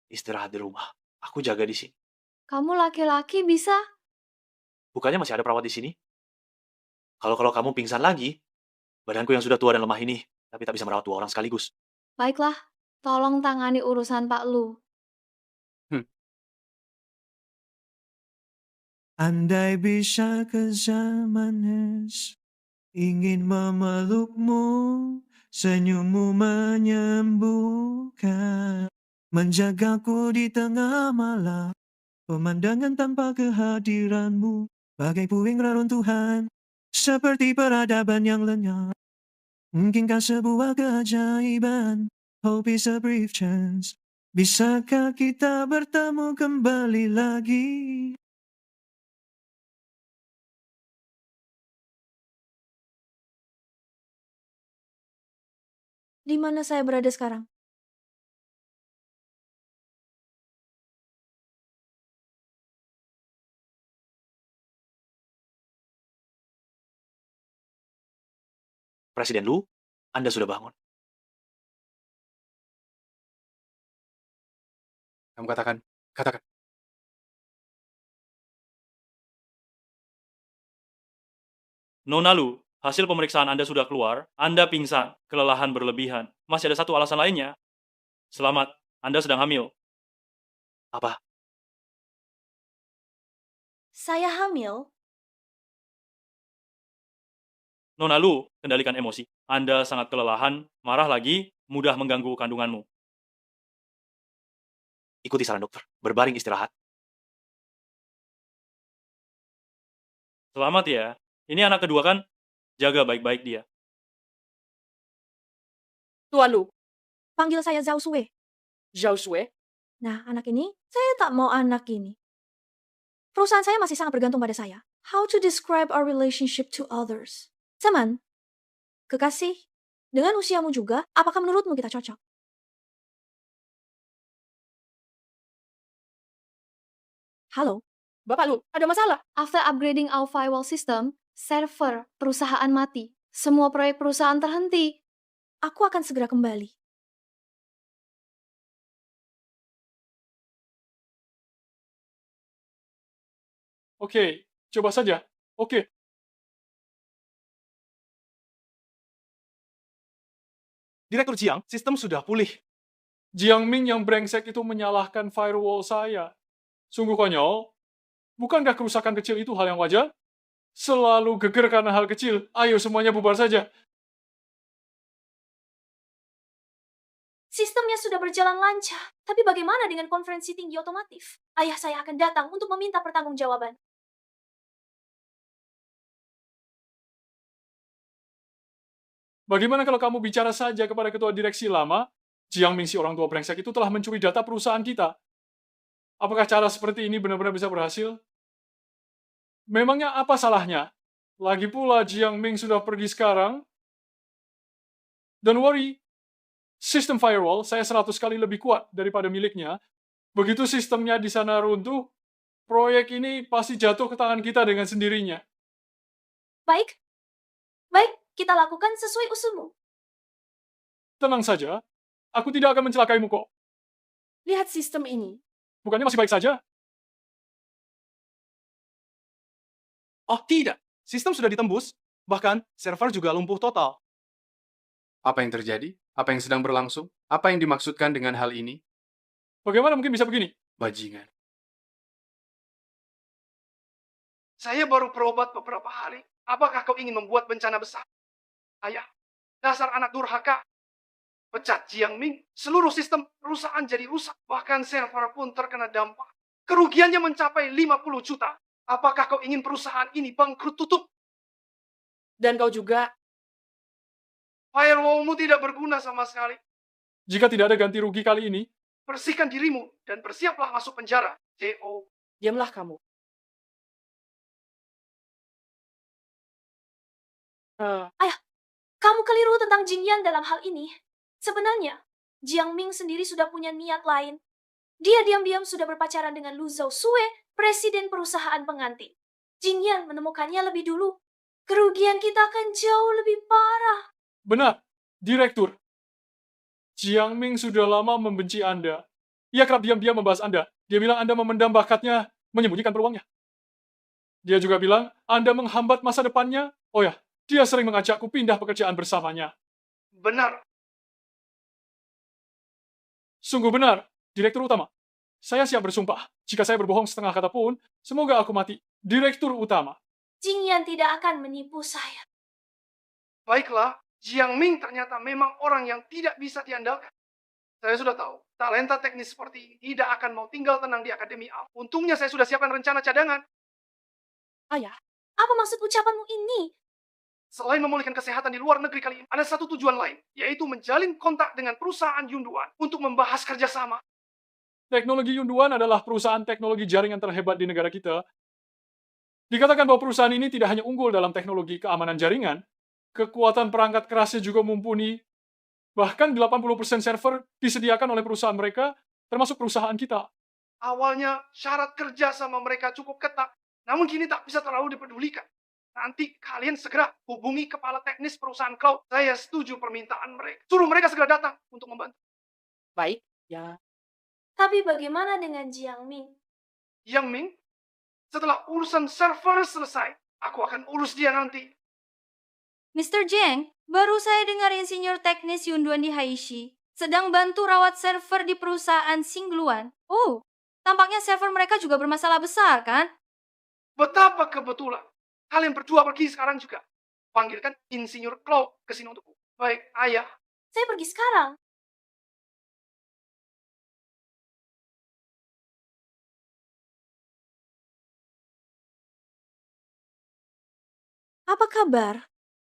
Istirahat di rumah. Aku jaga di sini. Kamu laki-laki bisa? Bukannya masih ada perawat di sini? Kalau kamu pingsan lagi, badanku yang sudah tua dan lemah ini, tapi tak bisa merawat 2 orang sekaligus. Baiklah, tolong tangani urusan Pak Lu. Andai bisa ke zaman es, ingin memelukmu, senyummu menyembuhkan, menjagaku di tengah malam, pemandangan tanpa kehadiranmu, bagai puing reruntuhan, seperti peradaban yang lenyap. Mungkinkah sebuah keajaiban, hope is a brief chance, bisakah kita bertemu kembali lagi? Di mana saya berada sekarang? Presiden Lu, Anda sudah bangun. Kamu katakan. Katakan. Nona Lu, hasil pemeriksaan Anda sudah keluar. Anda pingsan, kelelahan berlebihan. Masih ada satu alasan lainnya. Selamat, Anda sedang hamil. Apa? Saya hamil. Nona Lu, kendalikan emosi. Anda sangat kelelahan, marah lagi, mudah mengganggu kandunganmu. Ikuti saran dokter, berbaring istirahat. Selamat ya. Ini anak kedua kan? Jaga baik-baik dia. Tuan Lu, Panggil saya Zhao Sue. Zhao Sue, Nah, anak ini, saya tak mau anak ini. Perusahaan saya masih sangat bergantung pada saya. How to describe our relationship to others? Teman, kekasih, dengan usiamu juga, apakah menurutmu kita cocok? Halo? Bapak Lu, ada masalah? After upgrading our firewall system, server perusahaan mati. Semua proyek perusahaan terhenti. Aku akan segera kembali. Oke, coba saja. Oke. Direktur Jiang, sistem sudah pulih. Jiang Ming yang brengsek itu menyalahkan firewall saya. Sungguh konyol. Bukankah kerusakan kecil itu hal yang wajar? Selalu geger karena hal kecil. Ayo semuanya bubar saja. Sistemnya sudah berjalan lancar, tapi bagaimana dengan konferensi tinggi otomotif? Ayah saya akan datang untuk meminta pertanggungjawaban. Bagaimana kalau kamu bicara saja kepada ketua direksi lama? Jiang Ming si orang tua brengsek itu telah mencuri data perusahaan kita. Apakah cara seperti ini benar-benar bisa berhasil? Memangnya apa salahnya? Lagi pula Jiang Ming sudah pergi sekarang. Don't worry. Sistem firewall saya 100 kali lebih kuat daripada miliknya. Begitu sistemnya di sana runtuh, proyek ini pasti jatuh ke tangan kita dengan sendirinya. Baik. Baik, kita lakukan sesuai usulmu. Tenang saja, aku tidak akan mencelakaimu kok. Lihat sistem ini. Bukannya masih baik saja? Oh tidak, sistem sudah ditembus. Bahkan, server juga lumpuh total. Apa yang terjadi? Apa yang sedang berlangsung? Apa yang dimaksudkan dengan hal ini? Bagaimana mungkin bisa begini? Bajingan. Saya baru berobat beberapa hari. Apakah kau ingin membuat bencana besar? Ayah, dasar anak durhaka. Pecat Jiang Ming, seluruh sistem perusahaan jadi rusak. Bahkan server pun terkena dampak. Kerugiannya mencapai 50 juta. Apakah kau ingin perusahaan ini bangkrut tutup? Dan kau juga. Firewallmu tidak berguna sama sekali. Jika tidak ada ganti rugi kali ini, Bersihkan dirimu dan bersiaplah masuk penjara. J.O. Diamlah kamu. Ayah, kamu keliru tentang Jingyan dalam hal ini. Sebenarnya, Jiang Ming sendiri sudah punya niat lain. Dia diam-diam sudah berpacaran dengan Lu Zhao Sue, presiden perusahaan pengantin. Jingyan menemukannya lebih dulu. Kerugian kita akan jauh lebih parah. benar, Direktur. Jiang Ming sudah lama membenci Anda. Ia kerap diam-diam membahas Anda. Dia bilang Anda memendam bakatnya, menyembunyikan peluangnya. Dia juga bilang Anda menghambat masa depannya. Oh ya, dia sering mengajakku pindah pekerjaan bersamanya. Benar. Sungguh benar, Direktur Utama. Saya siap bersumpah. Jika saya berbohong setengah kata pun, semoga aku mati. Direktur Utama. Jingyan tidak akan menipu saya. Baiklah, Jiang Ming ternyata memang orang yang tidak bisa diandalkan. Saya sudah tahu, talenta teknis seperti ini tidak akan mau tinggal tenang di Akademi A. Untungnya saya sudah siapkan rencana cadangan. Ayah, apa maksud ucapanmu ini? Selain memulihkan kesehatan di luar negeri kali ini, ada satu tujuan lain, yaitu menjalin kontak dengan perusahaan Yunduan untuk membahas kerjasama. Teknologi Yunduan adalah perusahaan teknologi jaringan terhebat di negara kita. Dikatakan bahwa perusahaan ini tidak hanya unggul dalam teknologi keamanan jaringan, kekuatan perangkat kerasnya juga mumpuni. Bahkan 80% server disediakan oleh perusahaan mereka, termasuk perusahaan kita. Awalnya syarat kerja sama mereka cukup ketat, namun kini tak bisa terlalu dipedulikan. Nanti kalian segera hubungi kepala teknis perusahaan cloud. Saya setuju permintaan mereka. Suruh mereka segera datang untuk membantu. Baik, ya. Tapi bagaimana dengan Jiang Ming? Yang Ming, setelah urusan server selesai, aku akan urus dia nanti. Mr. Zheng, baru saya dengar insinyur teknis Yunduan di Haishi sedang bantu rawat server di perusahaan Xingluan. Oh, tampaknya server mereka juga bermasalah besar, kan? Betapa kebetulan. Kalian berdua pergi sekarang juga. Panggilkan Insinyur Cloud ke sini untukku. Baik, ayah. Saya pergi sekarang. Apa kabar?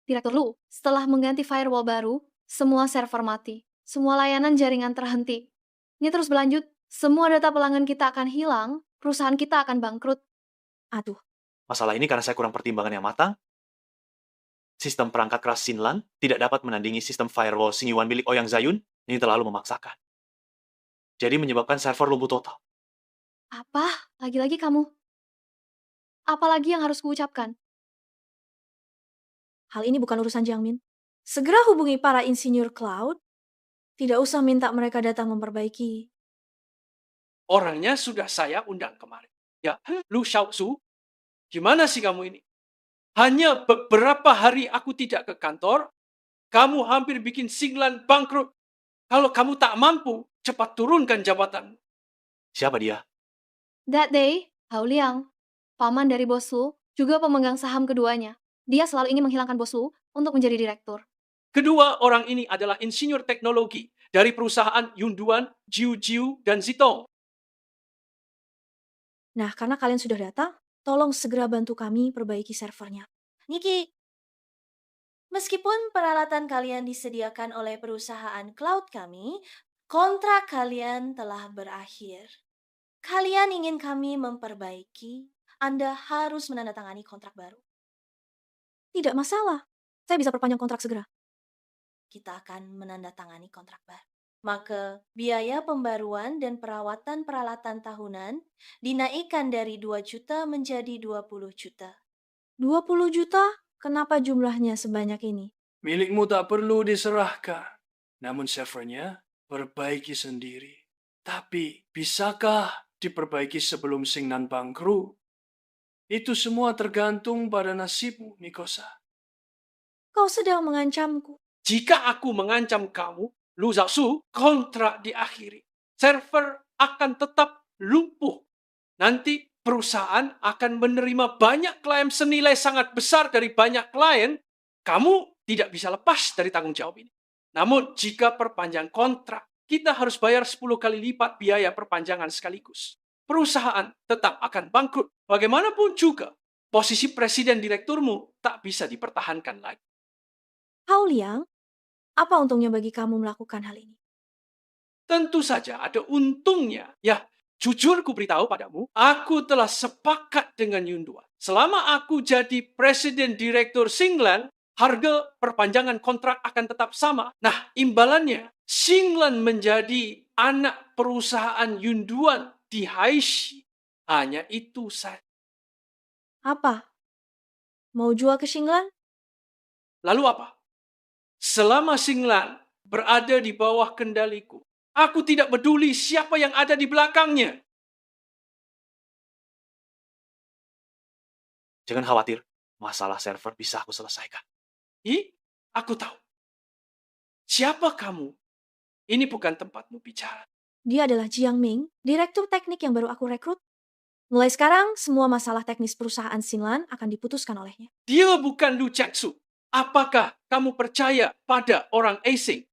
Direktur Lu, setelah mengganti firewall baru, semua server mati. Semua layanan jaringan terhenti. Ini terus berlanjut, semua data pelanggan kita akan hilang, perusahaan kita akan bangkrut. Aduh, Masalah ini karena saya kurang pertimbangan yang matang. Sistem perangkat keras Xinlan tidak dapat menandingi sistem firewall Xingyuan milik Ouyang Zayun. Ini terlalu memaksakan. Jadi menyebabkan server lumpuh total. Apa? Lagi-lagi kamu? Apalagi yang harus kuucapkan? hal ini bukan urusan Jiang Min. Segera hubungi para insinyur cloud. Tidak usah minta mereka datang memperbaiki. Orangnya sudah saya undang kemarin. Ya, Lu Xiaosu, gimana sih kamu ini? Hanya beberapa hari aku tidak ke kantor, kamu hampir bikin Xinglan bangkrut. Kalau kamu tak mampu, cepat turunkan jabatan. Siapa dia? That day, Hao Liang, paman dari bos Lu, juga pemegang saham keduanya. Dia selalu ingin menghilangkan bos Lu untuk menjadi direktur. Kedua orang ini adalah insinyur teknologi dari perusahaan Yunduan, Jiu, dan Zitong. Nah, karena kalian sudah datang, tolong segera bantu kami perbaiki servernya. Niki, meskipun peralatan kalian disediakan oleh perusahaan cloud kami, kontrak kalian telah berakhir. Kalian ingin kami memperbaiki, Anda harus menandatangani kontrak baru. Tidak masalah. Saya bisa perpanjang kontrak segera. Kita akan menandatangani kontrak baru. Maka biaya pembaruan dan perawatan peralatan tahunan dinaikkan dari 2 juta menjadi 20 juta. 20 juta? Kenapa jumlahnya sebanyak ini? Milikmu tak perlu diserahkan. Namun servernya perbaiki sendiri. Tapi bisakah diperbaiki sebelum Xingnan bangkrut? Itu semua tergantung pada nasibmu, Mikosa. Kau sedang mengancamku. Jika aku mengancam kamu, Lu Zhaosu, kontrak diakhiri. Server akan tetap lumpuh. Nanti perusahaan akan menerima banyak klien senilai sangat besar dari banyak klien. Kamu tidak bisa lepas dari tanggung jawab ini. Namun jika perpanjang kontrak, kita harus bayar 10 kali lipat biaya perpanjangan sekaligus. Perusahaan tetap akan bangkrut. Bagaimanapun juga, posisi presiden direkturmu tak bisa dipertahankan lagi. Hao Liang, apa untungnya bagi kamu melakukan hal ini? Tentu saja ada untungnya. Ya, jujur ku beritahu padamu, aku telah sepakat dengan Yunduan. Selama aku jadi presiden direktur Xinglan, harga perpanjangan kontrak akan tetap sama. Nah, imbalannya, Xinglan menjadi anak perusahaan Yunduan di Haishi. Hanya itu saja. Apa? Mau jual ke Xinglan? Lalu apa? Selama Xinglan berada di bawah kendaliku, aku tidak peduli siapa yang ada di belakangnya. Jangan khawatir, masalah server bisa aku selesaikan. Aku tahu. Siapa kamu? Ini bukan tempatmu bicara. Dia adalah Jiang Ming, direktur teknik yang baru aku rekrut. Mulai sekarang, semua masalah teknis perusahaan Xinglan akan diputuskan olehnya. Dia bukan Lu Jiangsu. Apakah kamu percaya pada orang asing?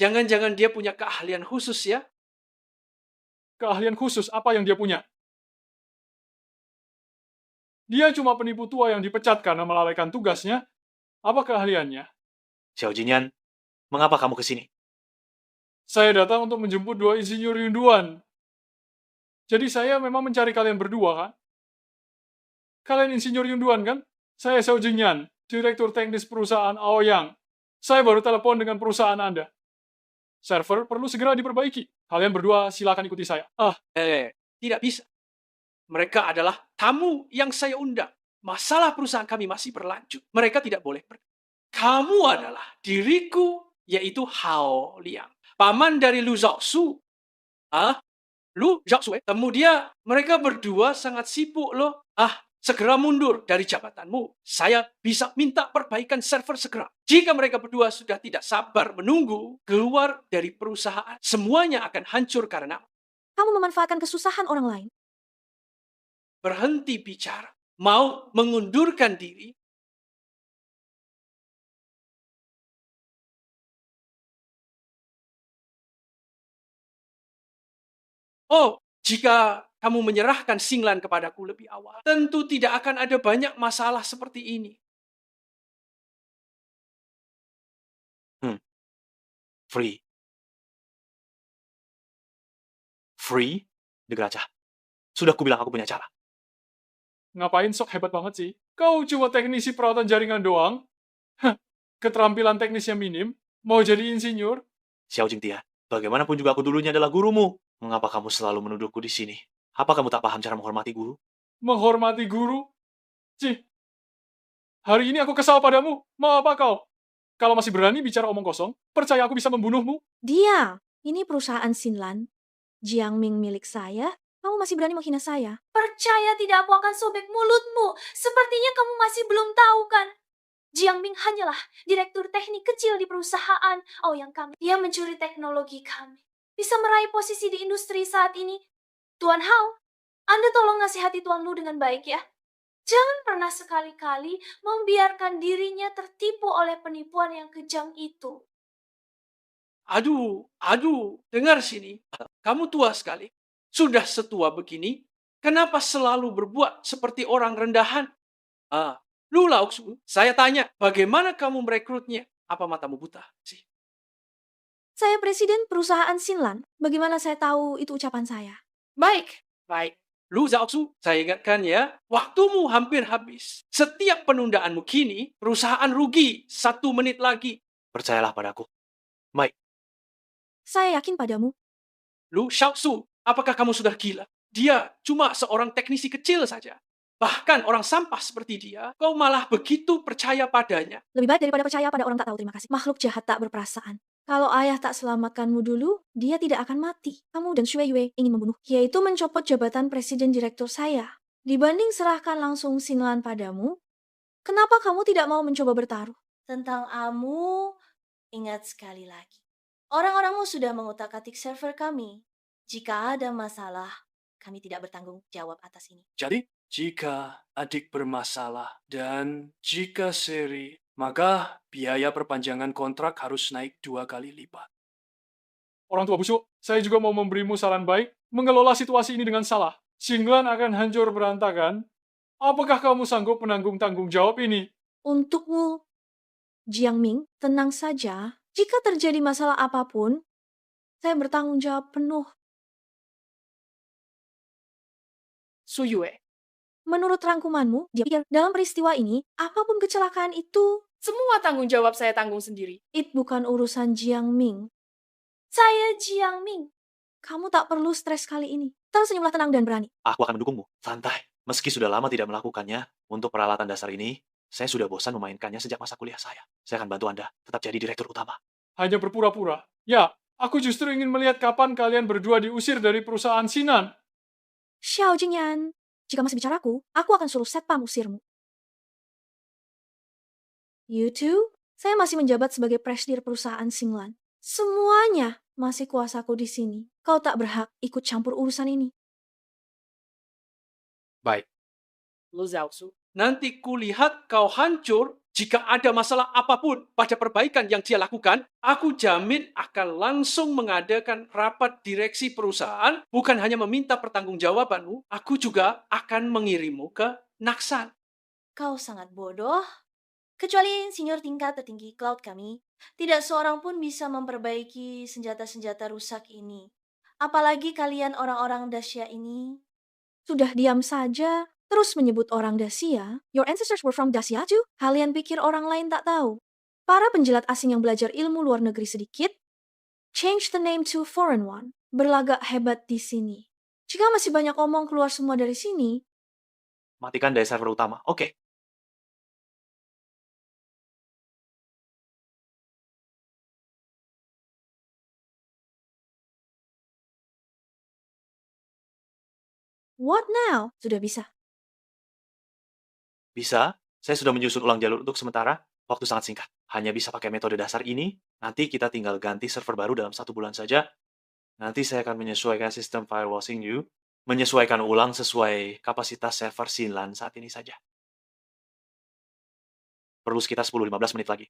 Jangan-jangan dia punya keahlian khusus ya? Keahlian khusus apa yang dia punya? Dia cuma penipu tua yang dipecat karena melalaikan tugasnya. Apa keahliannya? Xiao Jinyan, mengapa kamu ke sini? Saya datang untuk menjemput 2 insinyur Yunduan. Jadi saya memang mencari kalian berdua, kan? Kalian insinyur Yunduan, kan? Saya Xiao Jinyan, direktur teknis perusahaan Aoyang. Saya baru telepon dengan perusahaan Anda. Server perlu segera diperbaiki. Kalian berdua silakan ikuti saya. Tidak bisa. Mereka adalah tamu yang saya undang. Masalah perusahaan kami masih berlanjut. Mereka tidak boleh pergi. Kamu adalah diriku, yaitu Hao Liang, paman dari Lu Zhaosu. Lu Zhaoxue, temu dia. Mereka berdua sangat sibuk loh. Segera mundur dari jabatanmu. Saya bisa minta perbaikan server segera. Jika mereka berdua sudah tidak sabar menunggu keluar dari perusahaan, semuanya akan hancur karena Kamu memanfaatkan kesusahan orang lain. berhenti bicara. Mau mengundurkan diri. Jika kamu menyerahkan Xinglan kepadaku lebih awal, tentu tidak akan ada banyak masalah seperti ini. Free. Free? Degraca. Sudah kubilang aku punya cara. Ngapain sok hebat banget sih? Kau cuma teknisi perawatan jaringan doang? Hah, keterampilan teknisnya minim? Mau jadi insinyur? Xiao Jingtia, bagaimanapun juga aku dulunya adalah gurumu. Mengapa kamu selalu menuduhku di sini? Apa kamu tak paham cara menghormati guru? Menghormati guru? Cih, hari ini aku kesal padamu. Mau apa kau? Kalau masih berani bicara omong kosong, percaya aku bisa membunuhmu. Dia, ini perusahaan Xinlan. Jiangming milik saya. Kamu masih berani menghina saya? Percaya tidak, aku akan sobek mulutmu. Sepertinya kamu masih belum tahu kan? Jiangming hanyalah direktur teknik kecil di perusahaan yang kami. Dia mencuri teknologi kami. Bisa meraih posisi di industri saat ini. Tuan Hao, Anda tolong nasihati Tuan Lu dengan baik ya. Jangan pernah sekali-kali membiarkan dirinya tertipu oleh penipuan yang kejam itu. Aduh, dengar sini. Kamu tua sekali. Sudah setua begini, kenapa selalu berbuat seperti orang rendahan? Lu Laoxu, saya tanya, bagaimana kamu merekrutnya? Apa matamu buta sih? Saya presiden perusahaan Xinlan. Bagaimana saya tahu itu ucapan saya? Baik. Lu Laoxu, saya ingatkan ya, waktumu hampir habis. Setiap penundaanmu kini, perusahaan rugi 1 menit lagi. Percayalah padaku. Baik. Saya yakin padamu. Lu Xiaosu, apakah kamu sudah gila? Dia cuma seorang teknisi kecil saja. Bahkan orang sampah seperti dia, kau malah begitu percaya padanya. Lebih baik daripada percaya pada orang tak tahu terima kasih. Makhluk jahat tak berperasaan. Kalau ayah tak selamatkanmu dulu, dia tidak akan mati. Kamu dan Shui Yue ingin membunuh, yaitu mencopot jabatan presiden direktur saya. Dibanding serahkan langsung Xinlan padamu, kenapa kamu tidak mau mencoba bertaruh? Tentang Amu, ingat sekali lagi. Orang-orangmu sudah mengutak-atik server kami. Jika ada masalah, kami tidak bertanggung jawab atas ini. Jadi, jika adik bermasalah dan jika seri, maka biaya perpanjangan kontrak harus naik 2 kali lipat. Orang tua busuk, saya juga mau memberimu saran baik. Mengelola situasi ini dengan salah. Xinglan akan hancur berantakan. Apakah kamu sanggup menanggung tanggung jawab ini? Untukmu, Jiangming, tenang saja. Jika terjadi masalah apapun, saya bertanggung jawab penuh. Su Yue, Menurut rangkumanmu, dia pikir dalam peristiwa ini, apapun kecelakaan itu, semua tanggung jawab saya tanggung sendiri. itu bukan urusan Jiangming. Saya Jiangming. Kamu tak perlu stres kali ini. Tersenyumlah tenang dan berani. Aku akan mendukungmu. Santai. Meski sudah lama tidak melakukannya, untuk peralatan dasar ini, saya sudah bosan memainkannya sejak masa kuliah saya. Saya akan bantu Anda tetap jadi direktur utama. Hanya berpura-pura. Ya, aku justru ingin melihat kapan kalian berdua diusir dari perusahaan Sinan. Xiao Jingyan, jika masih bicaraku, aku akan suruh Setpam usirmu. You two, saya masih menjabat sebagai presidir perusahaan Xinglan. Semuanya masih kuasaku di sini. Kau tak berhak ikut campur urusan ini. Baik. Lu Zhaosu, Nanti kulihat kau hancur jika ada masalah apapun pada perbaikan yang dia lakukan. Aku jamin akan langsung mengadakan rapat direksi perusahaan. Bukan hanya meminta pertanggungjawabanmu, aku juga akan mengirimmu ke Naksan. Kau sangat bodoh. Kecuali insinyur tingkat tertinggi cloud kami, tidak seorang pun bisa memperbaiki senjata-senjata rusak ini. Apalagi kalian orang-orang Dacia ini. Sudah diam saja, terus menyebut orang Dacia. Your ancestors were from Dacia too? Kalian pikir orang lain tak tahu? Para penjilat asing yang belajar ilmu luar negeri sedikit, change the name to foreign one. Berlagak hebat di sini. Jika masih banyak omong keluar semua dari sini, Matikan dari server utama. Oke. What now? Sudah bisa. Bisa, saya sudah menyusun ulang jalur untuk sementara, waktu sangat singkat. Hanya bisa pakai metode dasar ini, nanti kita tinggal ganti server baru dalam 1 bulan saja. Nanti saya akan menyesuaikan sistem firewall Xingyu, menyesuaikan ulang sesuai kapasitas server Xinlan saat ini saja. Perlu sekitar 10-15 menit lagi.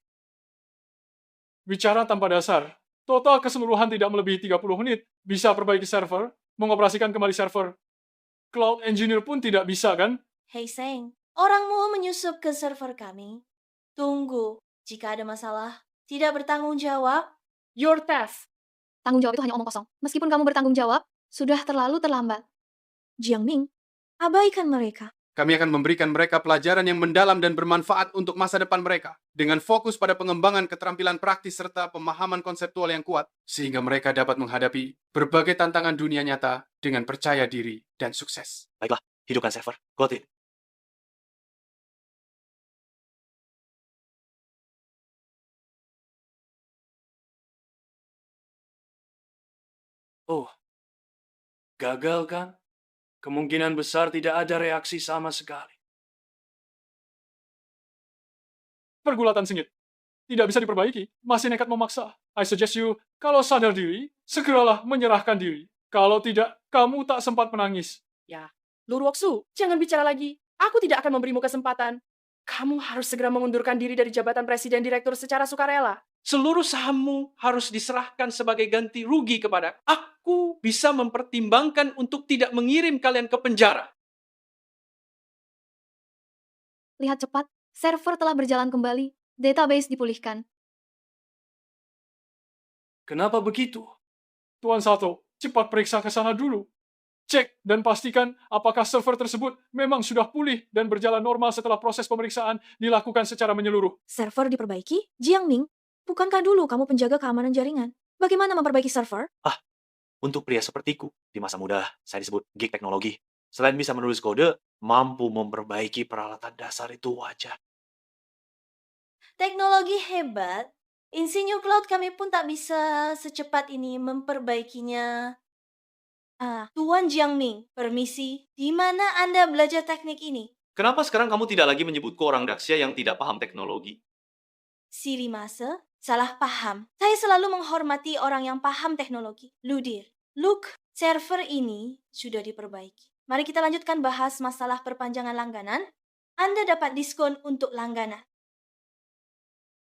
Bicara tanpa dasar, total keseluruhan tidak melebihi 30 menit. Bisa perbaiki server, mengoperasikan kembali server. Cloud Engineer pun tidak bisa, kan? Hei Seng, orangmu menyusup ke server kami. Tunggu, jika ada masalah, tidak bertanggung jawab. Your task. Tanggung jawab itu hanya omong kosong. Meskipun kamu bertanggung jawab, sudah terlalu terlambat. Jiangming, abaikan mereka. Kami akan memberikan mereka pelajaran yang mendalam dan bermanfaat untuk masa depan mereka, dengan fokus pada pengembangan keterampilan praktis serta pemahaman konseptual yang kuat, sehingga mereka dapat menghadapi berbagai tantangan dunia nyata dengan percaya diri dan sukses. Baiklah, hidupkan server. Got it. Oh, gagal kan? Kemungkinan besar tidak ada reaksi sama sekali. Pergulatan sengit. Tidak bisa diperbaiki, masih nekat memaksa. I suggest you, kalau sadar diri, segeralah menyerahkan diri. Kalau tidak, kamu tak sempat menangis. Ya, Lu Ruoksu, jangan bicara lagi. Aku tidak akan memberimu kesempatan. Kamu harus segera mengundurkan diri dari jabatan presiden direktur secara sukarela. Seluruh sahammu harus diserahkan sebagai ganti rugi kepada aku. Bisa mempertimbangkan untuk tidak mengirim kalian ke penjara. Lihat cepat, server telah berjalan kembali, database dipulihkan. Kenapa begitu? Tuan Sato, cepat periksa ke sana dulu. Cek dan pastikan apakah server tersebut memang sudah pulih dan berjalan normal setelah proses pemeriksaan dilakukan secara menyeluruh. Server diperbaiki? Jiangming, bukankah dulu kamu penjaga keamanan jaringan? Bagaimana memperbaiki server? Untuk pria sepertiku, di masa muda, saya disebut geek teknologi. Selain bisa menulis kode, mampu memperbaiki peralatan dasar itu wajar. Teknologi hebat. Insinyur cloud kami pun tak bisa secepat ini memperbaikinya. Tuan Jiangming, permisi. Di mana Anda belajar teknik ini? Kenapa sekarang kamu tidak lagi menyebutku orang Daxia yang tidak paham teknologi? Sirimase, salah paham. Saya selalu menghormati orang yang paham teknologi. Ludir, look, server ini sudah diperbaiki. Mari kita lanjutkan bahas masalah perpanjangan langganan. Anda dapat diskon untuk langganan.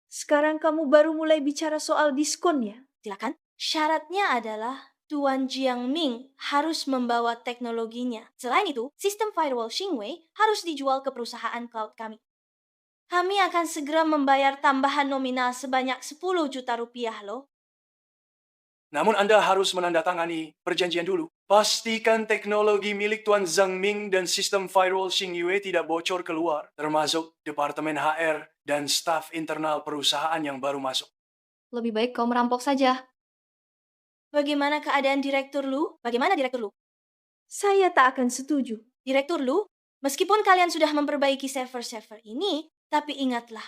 Sekarang kamu baru mulai bicara soal diskon ya? Silakan. Syaratnya adalah Tuan Jiangming harus membawa teknologinya. Selain itu, sistem firewall Xingwei harus dijual ke perusahaan cloud kami. Kami akan segera membayar tambahan nominal sebanyak 10 juta rupiah loh. Namun Anda harus menandatangani perjanjian dulu. Pastikan teknologi milik Tuan Zhang Ming dan sistem firewall Xingyue tidak bocor keluar, termasuk Departemen HR dan staf internal perusahaan yang baru masuk. Lebih baik kau merampok saja. Bagaimana keadaan Direktur Lu? Bagaimana Direktur Lu? Saya tak akan setuju. Direktur Lu, meskipun kalian sudah memperbaiki server-server ini, tapi ingatlah,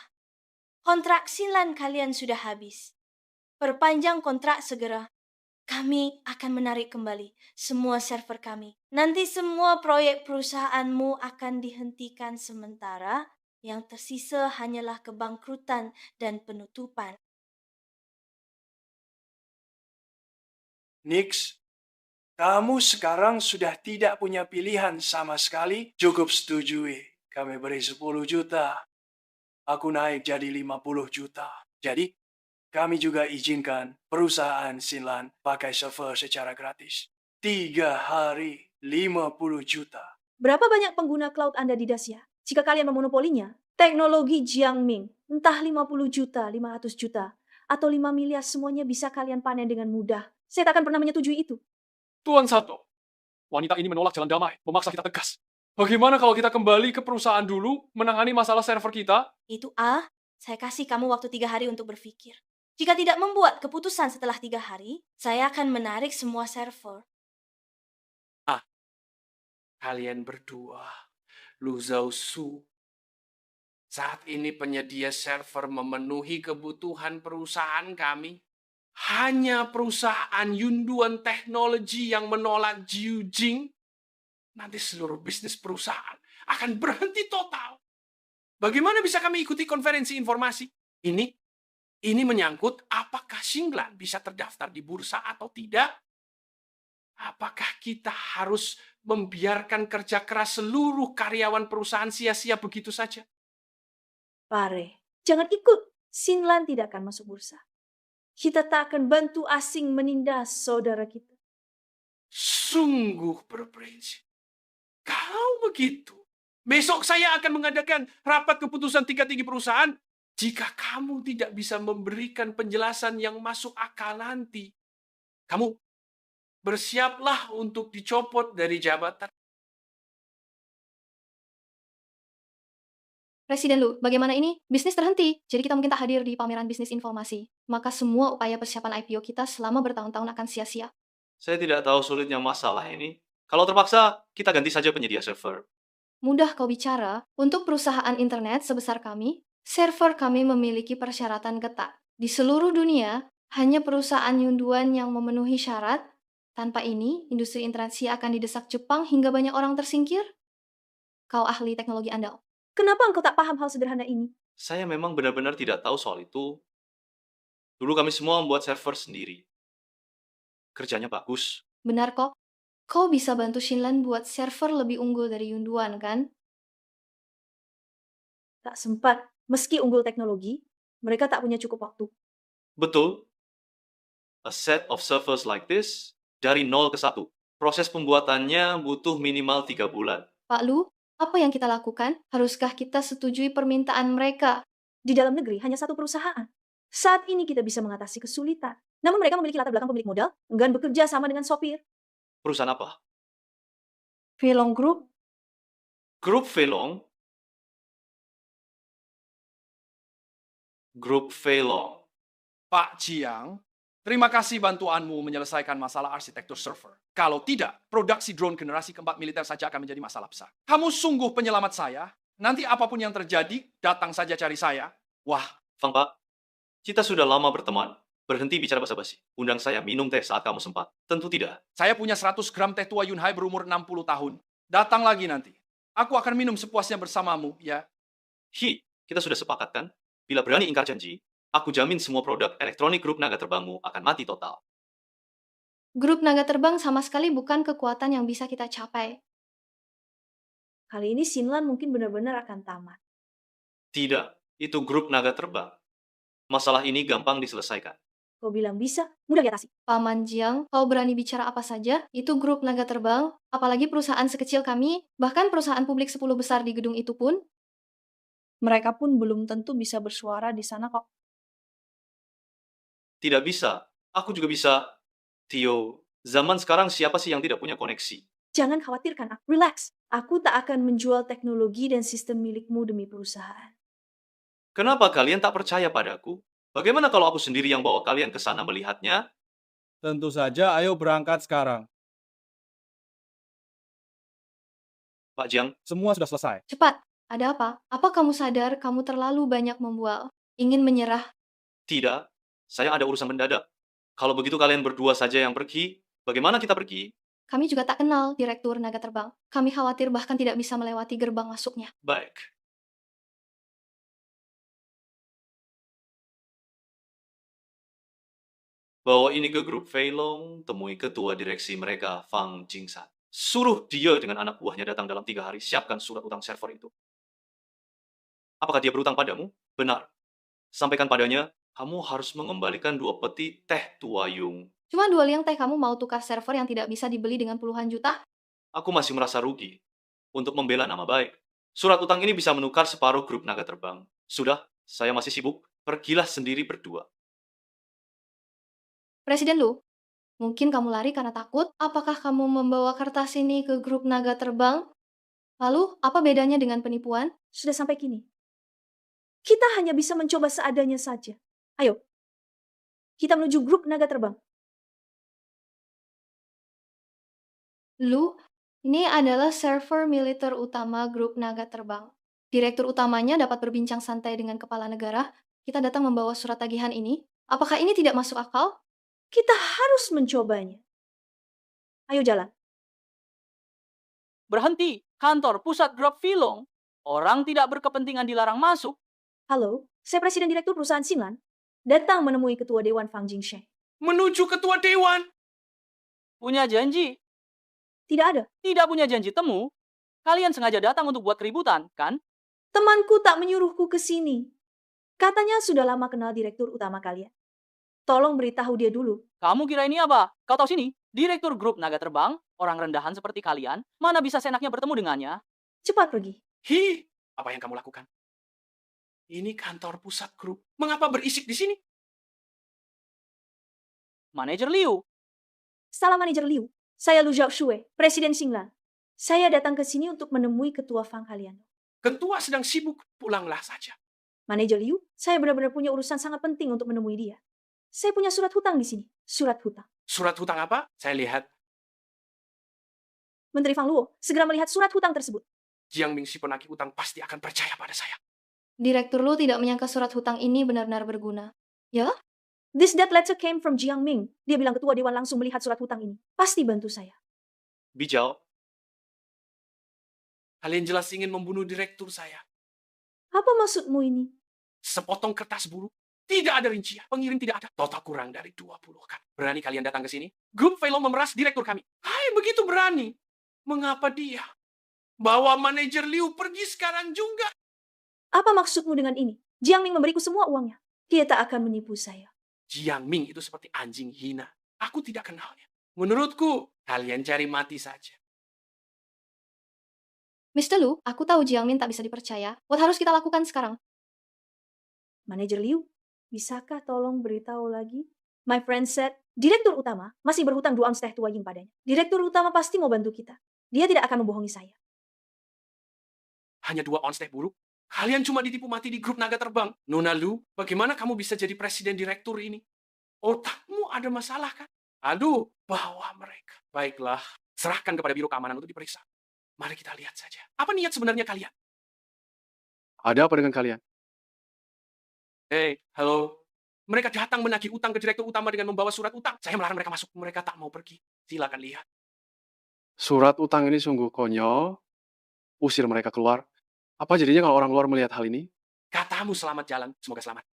kontrak Xinlan kalian sudah habis. Perpanjang kontrak segera. Kami akan menarik kembali semua server kami. Nanti semua proyek perusahaanmu akan dihentikan sementara. Yang tersisa hanyalah kebangkrutan dan penutupan. Nix, kamu sekarang sudah tidak punya pilihan sama sekali. Cukup setujui. Kami beri 10 juta. Aku naik jadi 50 juta. Jadi, kami juga izinkan perusahaan Xinlan pakai server secara gratis. 3 hari, 50 juta. Berapa banyak pengguna cloud Anda di Dacia? Jika kalian memonopolinya, teknologi Jiangming, entah 50 juta, 500 juta, atau 5 miliar semuanya bisa kalian panen dengan mudah. Saya tak akan pernah menyetujui itu. Tuan Sato, wanita ini menolak jalan damai, memaksa kita tegas. Bagaimana kalau kita kembali ke perusahaan dulu, menangani masalah server kita? Itu saya kasih kamu waktu 3 hari untuk berpikir. Jika tidak membuat keputusan setelah 3 hari, saya akan menarik semua server. Kalian berdua, Lu Zhaosu, saat ini penyedia server memenuhi kebutuhan perusahaan kami. Hanya perusahaan Yunduan Technology yang menolak Jiu Jing. nanti seluruh bisnis perusahaan akan berhenti total. Bagaimana bisa kami ikuti konferensi informasi? Ini menyangkut apakah Xinglan bisa terdaftar di bursa atau tidak? Apakah kita harus membiarkan kerja keras seluruh karyawan perusahaan sia-sia begitu saja? Pare, jangan ikut. Xinglan tidak akan masuk bursa. Kita tak akan bantu asing menindas saudara kita. Sungguh berprinsip. Kalau begitu, besok saya akan mengadakan rapat keputusan tingkat tinggi perusahaan. Jika kamu tidak bisa memberikan penjelasan yang masuk akal nanti, kamu bersiaplah untuk dicopot dari jabatan. Presiden Lu, bagaimana ini? Bisnis terhenti, jadi kita mungkin tak hadir di pameran bisnis informasi. Maka semua upaya persiapan IPO kita selama bertahun-tahun akan sia-sia. Saya tidak tahu sulitnya masalah ini. Kalau terpaksa, kita ganti saja penyedia server. Mudah kau bicara, untuk perusahaan internet sebesar kami, server kami memiliki persyaratan ketat. Di seluruh dunia, hanya perusahaan Yunduan yang memenuhi syarat. Tanpa ini, industri internet akan didesak Jepang hingga banyak orang tersingkir. Kau ahli teknologi andal. Kenapa engkau tak paham hal sederhana ini? Saya memang benar-benar tidak tahu soal itu. Dulu kami semua membuat server sendiri. Kerjanya bagus. Benar kok. Kau bisa bantu Xinlan buat server lebih unggul dari Yunduan, kan? Tak sempat. Meski unggul teknologi, mereka tak punya cukup waktu. Betul. A set of servers like this, dari 0 ke 1. Proses pembuatannya butuh minimal 3 bulan. Pak Lu, apa yang kita lakukan? Haruskah kita setujui permintaan mereka? Di dalam negeri hanya satu perusahaan. Saat ini kita bisa mengatasi kesulitan. Namun mereka memiliki latar belakang pemilik modal, enggan bekerja sama dengan sopir. Perusahaan apa? Velong Group. Grup Velong? Grup Velong. Pak Jiang, terima kasih bantuanmu menyelesaikan masalah arsitektur server. Kalau tidak, produksi drone generasi keempat militer saja akan menjadi masalah besar. Kamu sungguh penyelamat saya. Nanti apapun yang terjadi, datang saja cari saya. Wah. Fang Pak, kita sudah lama berteman. Berhenti bicara basa-basi. Undang saya minum teh saat kamu sempat. Tentu tidak. Saya punya 100 gram teh tua Yunhai berumur 60 tahun. Datang lagi nanti. Aku akan minum sepuasnya bersamamu, ya. Kita sudah sepakat kan? Bila berani ingkar janji, aku jamin semua produk elektronik grup naga terbangmu akan mati total. Grup naga terbang sama sekali bukan kekuatan yang bisa kita capai. Kali ini Xinlan mungkin benar-benar akan tamat. Tidak, itu grup naga terbang. Masalah ini gampang diselesaikan. Kau bilang bisa, mudah diatasi. Paman Jiang, kau berani bicara apa saja? Itu grup naga terbang, apalagi perusahaan sekecil kami, bahkan perusahaan publik 10 besar di gedung itu pun. Mereka pun belum tentu bisa bersuara di sana kok. Tidak bisa. Aku juga bisa. Tio, zaman sekarang siapa sih yang tidak punya koneksi? Jangan khawatirkan, relax. Aku tak akan menjual teknologi dan sistem milikmu demi perusahaan. Kenapa kalian tak percaya padaku? Bagaimana kalau aku sendiri yang bawa kalian ke sana melihatnya? Tentu saja, ayo berangkat sekarang. Pak Jiang. Semua sudah selesai. Cepat, ada apa? Apa kamu sadar kamu terlalu banyak membual? Ingin menyerah? Tidak, saya ada urusan mendadak. Kalau begitu kalian berdua saja yang pergi, bagaimana kita pergi? Kami juga tak kenal Direktur Naga Terbang. Kami khawatir bahkan tidak bisa melewati gerbang masuknya. Baik. Bawa ini ke grup Feilong, temui ketua direksi mereka, Fang Jingsan. Suruh dia dengan anak buahnya datang dalam 3 hari, siapkan surat utang server itu. Apakah dia berutang padamu? Benar. Sampaikan padanya, kamu harus mengembalikan 2 peti teh tua Yung. Cuma 2 liang teh kamu mau tukar server yang tidak bisa dibeli dengan puluhan juta? Aku masih merasa rugi. Untuk membela nama baik. Surat utang ini bisa menukar separuh grup naga terbang. Sudah, saya masih sibuk. Pergilah sendiri berdua. Presiden Lu, mungkin kamu lari karena takut? Apakah kamu membawa kertas ini ke grup naga terbang? Lalu, apa bedanya dengan penipuan? Sudah sampai kini. Kita hanya bisa mencoba seadanya saja. Ayo, kita menuju grup naga terbang. Lu, ini adalah server militer utama grup naga terbang. Direktur utamanya dapat berbincang santai dengan kepala negara. Kita datang membawa surat tagihan ini. Apakah ini tidak masuk akal? Kita harus mencobanya. Ayo jalan. Berhenti. Kantor pusat grup Filong. Orang tidak berkepentingan dilarang masuk. Halo, saya Presiden Direktur Perusahaan Xinlan. Datang menemui Ketua Dewan Fang Jingsheng. Menuju ketua dewan. Punya janji? Tidak ada. Tidak punya janji temu? Kalian sengaja datang untuk buat keributan, kan? Temanku tak menyuruhku ke sini. Katanya sudah lama kenal Direktur utama kalian. Tolong beritahu dia dulu. Kamu kira ini apa? Kau tahu sini? Direktur grup naga terbang, orang rendahan seperti kalian, mana bisa seenaknya bertemu dengannya? Cepat pergi. Hi, apa yang kamu lakukan? Ini kantor pusat grup. Mengapa berisik di sini? Manajer Liu. Salam Manajer Liu. Saya Lu Zhaoxue, Presiden Xinlan. Saya datang ke sini untuk menemui Ketua Fang kalian. Ketua sedang sibuk, pulanglah saja. Manajer Liu, saya benar-benar punya urusan sangat penting untuk menemui dia. Saya punya surat hutang di sini. Surat hutang. Surat hutang apa? Saya lihat. Menteri Fang Luo, segera melihat surat hutang tersebut. Jiang Ming si penagih utang pasti akan percaya pada saya. Direktur Lu tidak menyangka surat hutang ini benar-benar berguna. Ya? This debt letter came from Jiang Ming. Dia bilang Ketua Dewan langsung melihat surat hutang ini. Pasti bantu saya. Bijau, Kalian jelas ingin membunuh direktur saya. Apa maksudmu ini? Sepotong kertas buruk. Tidak ada rincian. Pengirim tidak ada. Total kurang dari 20 kan. Berani kalian datang ke sini? Grup Velo memeras direktur kami. Hai, begitu berani. Mengapa dia? Bawa manajer Liu pergi sekarang juga. Apa maksudmu dengan ini? Jiang Ming memberiku semua uangnya. Dia tak akan menipu saya. Jiang Ming itu seperti anjing hina. Aku tidak kenalnya. Menurutku, kalian cari mati saja. Mr. Lu, aku tahu Jiang Min tak bisa dipercaya. What harus kita lakukan sekarang? Manajer Liu, bisakah tolong beritahu lagi? My friend said, Direktur utama masih berhutang 2 ounce teh tua Ying padanya. Direktur utama pasti mau bantu kita. Dia tidak akan membohongi saya. Hanya 2 ons teh buruk? Kalian cuma ditipu mati di grup naga terbang. Nona Lu, bagaimana kamu bisa jadi presiden direktur ini? Otakmu ada masalah kan? Aduh, bawa mereka. Baiklah, serahkan kepada Biro Keamanan untuk diperiksa. Mari kita lihat saja. Apa niat sebenarnya kalian? Ada apa dengan kalian? Hei, halo. Mereka datang menagih utang ke direktur utama dengan membawa surat utang. Saya melarang mereka masuk. Mereka tak mau pergi. Silakan lihat. Surat utang ini sungguh konyol. Usir mereka keluar. Apa jadinya kalau orang luar melihat hal ini? Katamu selamat jalan. Semoga selamat.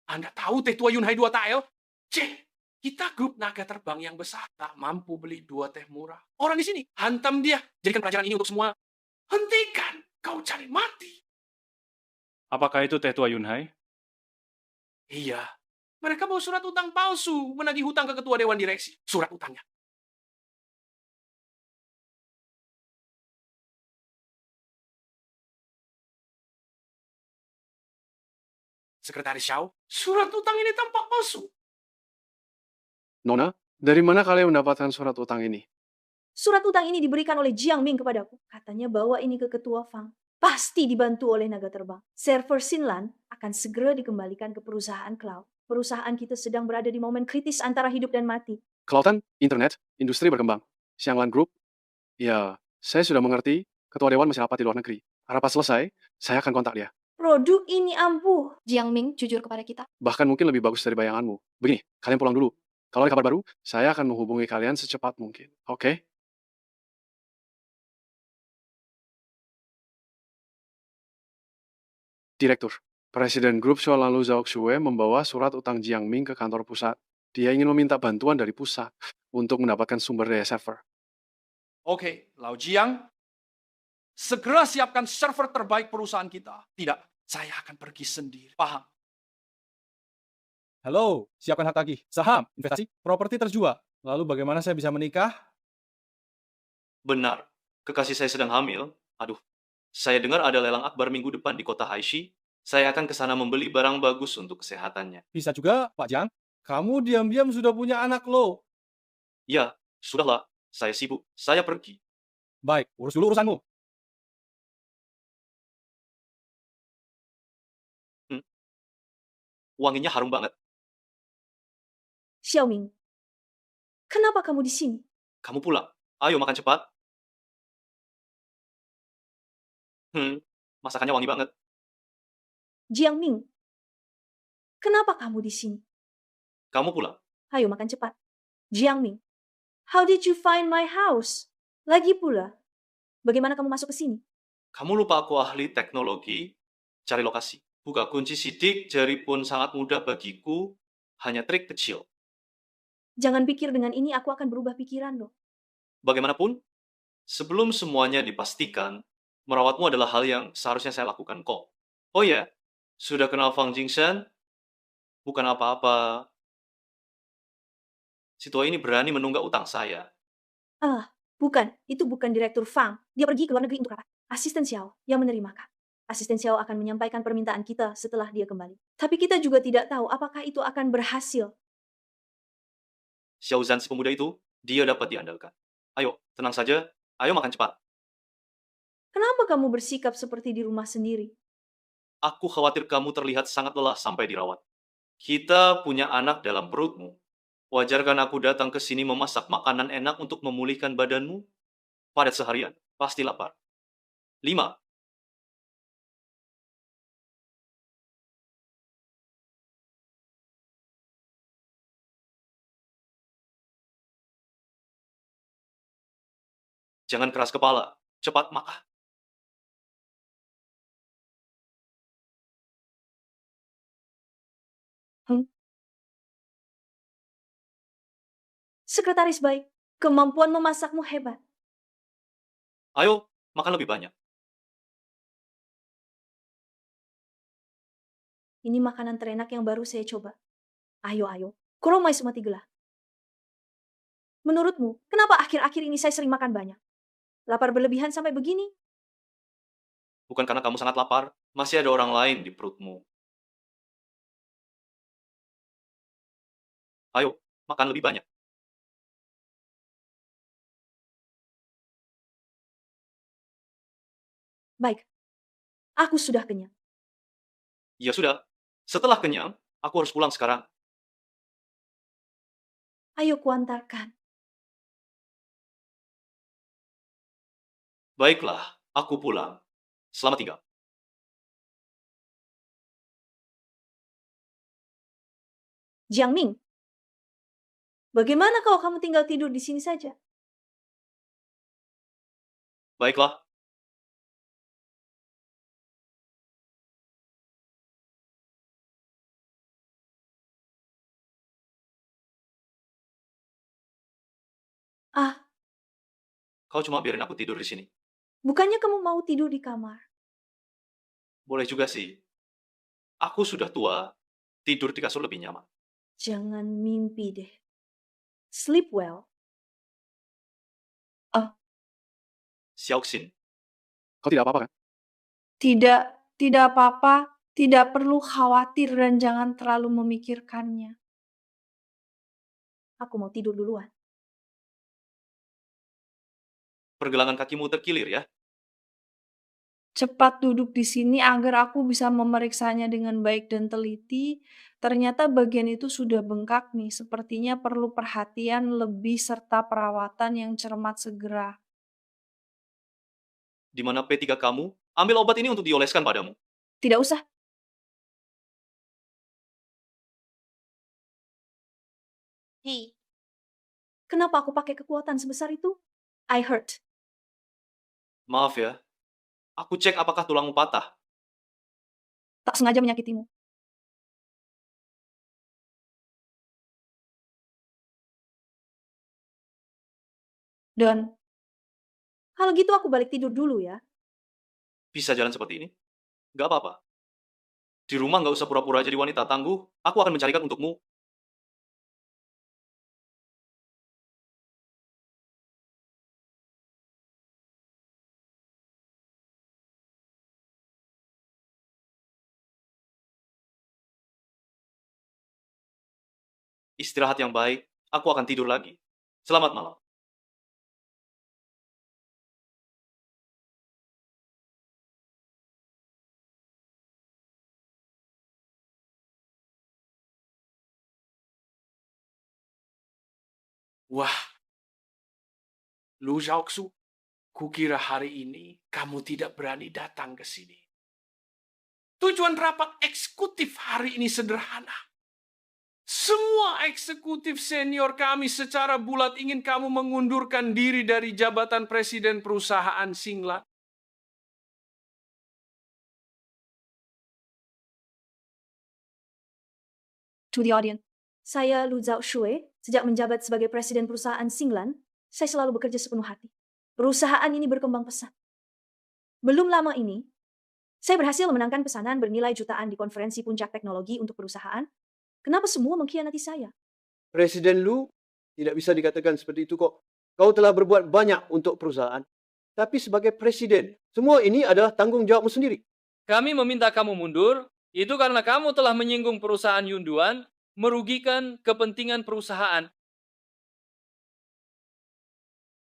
Anda tahu teh tua Yunhai 2 tael? Cek, kita grup naga terbang yang besar. Tak mampu beli 2 teh murah. Orang di sini, hantam dia. Jadikan pelajaran ini untuk semua. Hentikan. Kau cari mati. Apakah itu teh tua Yunhai? Iya. Mereka bawa surat utang palsu. Menagih hutang ke ketua dewan direksi. Surat utangnya. Sekretaris Xiao, surat utang ini tampak palsu. Nona, dari mana kalian mendapatkan surat utang ini? Surat utang ini diberikan oleh Jiang Ming kepadaku. Katanya bawa ini ke Ketua Fang. Pasti dibantu oleh naga terbang. Server Xinlan akan segera dikembalikan ke perusahaan cloud. Perusahaan kita sedang berada di momen kritis antara hidup dan mati. Kelautan, internet, industri berkembang. Xianglan Group, ya, saya sudah mengerti. Ketua Dewan masih rapat di luar negeri. Rapat selesai, saya akan kontak dia. Produk ini ampuh. Jiang Ming jujur kepada kita. Bahkan mungkin lebih bagus dari bayanganmu. Begini, kalian pulang dulu. Kalau ada kabar baru, saya akan menghubungi kalian secepat mungkin. Oke? Direktur, Presiden Grup Xiaolan Lu Zhaoxue membawa surat utang Jiang Ming ke kantor pusat. Dia ingin meminta bantuan dari pusat untuk mendapatkan sumber daya server. Oke, Lau Jiang, segera siapkan server terbaik perusahaan kita. Tidak, saya akan pergi sendiri. Paham? Halo, siapkan hak tagih, saham, investasi, properti terjual. Lalu bagaimana saya bisa menikah? benar. Kekasih saya sedang hamil. Aduh, saya dengar ada lelang akbar minggu depan di kota Haishi. Saya akan ke sana membeli barang bagus untuk kesehatannya. Bisa juga, Pak Jiang. Kamu diam-diam sudah punya anak lo. Ya, sudahlah. Saya sibuk. Saya pergi. Baik, urus dulu urusanmu. Wanginya harum banget. Xiaoming, kenapa kamu di sini? Kamu pulang. Ayo makan cepat. Masakannya wangi banget. Jiang Ming, kenapa kamu di sini? Kamu pulang. Ayo makan cepat. Jiang Ming, how did you find my house? Lagi pula, bagaimana kamu masuk ke sini? Kamu lupa aku ahli teknologi, cari lokasi. Buka kunci sidik, jari pun sangat mudah bagiku, hanya trik kecil. Jangan pikir dengan ini aku akan berubah pikiran loh. Bagaimanapun, sebelum semuanya dipastikan, merawatmu adalah hal yang seharusnya saya lakukan kok. Oh ya, sudah kenal Fang Jingshan? Bukan apa-apa. Si tua ini berani menunggak utang saya. Bukan, itu bukan Direktur Fang. Dia pergi ke luar negeri untuk apa? Asisten Xiao yang menerimakan. Asisten Xiao akan menyampaikan permintaan kita setelah dia kembali. Tapi kita juga tidak tahu apakah itu akan berhasil. Xiao Zhan si pemuda itu, dia dapat diandalkan. Ayo, tenang saja. Ayo makan cepat. Kenapa kamu bersikap seperti di rumah sendiri? Aku khawatir kamu terlihat sangat lelah sampai dirawat. Kita punya anak dalam perutmu. Wajar kan aku datang ke sini memasak makanan enak untuk memulihkan badanmu? Padat seharian, pasti lapar. 5. Jangan keras kepala, cepat makan. Sekretaris baik, kemampuan memasakmu hebat. Ayo, makan lebih banyak. Ini makanan terenak yang baru saya coba. Ayo, koromai semua tigelah. Menurutmu, kenapa akhir-akhir ini saya sering makan banyak? Lapar berlebihan sampai begini? Bukan karena kamu sangat lapar, masih ada orang lain di perutmu. Ayo, makan lebih banyak. Baik, aku sudah kenyang. Ya sudah, setelah kenyang, aku harus pulang sekarang. Ayo kuantarkan. Baiklah, aku pulang. Selamat tinggal. Jiangming, bagaimana kalau kamu tinggal tidur di sini saja? Baiklah. Kau cuma biarin aku tidur di sini. Bukannya kamu mau tidur di kamar? Boleh juga sih. Aku sudah tua, tidur di kasur lebih nyaman. Jangan mimpi deh. Sleep well. Xiaoxin, Kau tidak apa-apa kan? Tidak apa-apa. Tidak perlu khawatir dan jangan terlalu memikirkannya. Aku mau tidur duluan. pergelangan kakimu terkilir ya. Cepat duduk di sini agar aku bisa memeriksanya dengan baik dan teliti. Ternyata bagian itu sudah bengkak nih. Sepertinya perlu perhatian lebih serta perawatan yang cermat segera. Di mana P3 kamu? Ambil obat ini untuk dioleskan padamu. Tidak usah. Hei, Kenapa aku pakai kekuatan sebesar itu? I hurt. Maaf ya. Aku cek apakah tulangmu patah. Tak sengaja menyakitimu. Dan kalau gitu aku balik tidur dulu ya. Bisa jalan seperti ini? Gak apa-apa. Di rumah gak usah pura-pura jadi wanita tangguh. Aku akan mencarikan untukmu. Istirahat yang baik, aku akan tidur lagi. Selamat malam. Wah, Lu Zhaoxu, kukira hari ini kamu tidak berani datang ke sini. Tujuan rapat eksekutif hari ini sederhana. Semua eksekutif senior kami secara bulat ingin kamu mengundurkan diri dari jabatan presiden perusahaan Singlan. To the audience, saya Lu Zhao Shui. Sejak menjabat sebagai presiden perusahaan Singlan, saya selalu bekerja sepenuh hati. Perusahaan ini berkembang pesat. Belum lama ini, saya berhasil memenangkan pesanan bernilai jutaan di konferensi puncak teknologi untuk perusahaan. Kenapa semua mengkhianati saya? Presiden Lu tidak bisa dikatakan seperti itu kok. Kau telah berbuat banyak untuk perusahaan. Tapi sebagai presiden, semua ini adalah tanggung jawabmu sendiri. Kami meminta kamu mundur, itu karena kamu telah menyinggung perusahaan Yunduan, merugikan kepentingan perusahaan.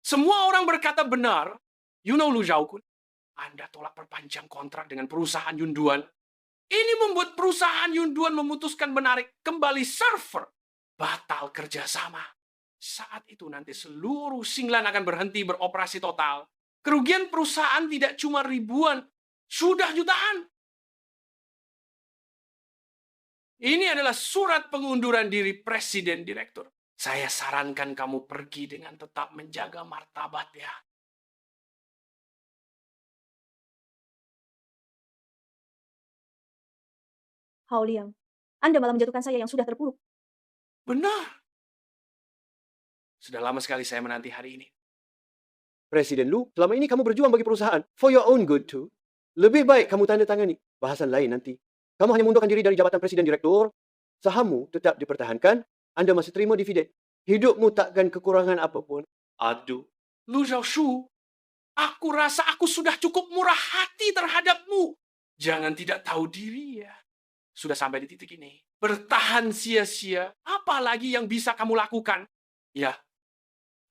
Semua orang berkata benar. You know Lu Zhaokun, Anda tolak perpanjang kontrak dengan perusahaan Yunduan. Ini membuat perusahaan Yunduan memutuskan menarik kembali server. Batal kerjasama. Saat itu nanti seluruh Singlan akan berhenti beroperasi total. Kerugian perusahaan tidak cuma ribuan, sudah jutaan. Ini adalah surat pengunduran diri presiden direktur. Saya sarankan kamu pergi dengan tetap menjaga martabat ya. Hao Liang, Anda malah menjatuhkan saya yang sudah terpuruk. Benar. Sudah lama sekali saya menanti hari ini. Presiden Lu, selama ini kamu berjuang bagi perusahaan. For your own good too. Lebih baik kamu tanda tangani. Bahasan lain nanti. Kamu hanya mundurkan diri dari jabatan presiden direktur. Sahammu tetap dipertahankan. Anda masih terima dividen. Hidupmu takkan kekurangan apapun. Aduh. Lu Zhaoshu, aku rasa aku sudah cukup murah hati terhadapmu. Jangan tidak tahu diri ya. Sudah sampai di titik ini. Bertahan sia-sia. Apalagi yang bisa kamu lakukan? Ya,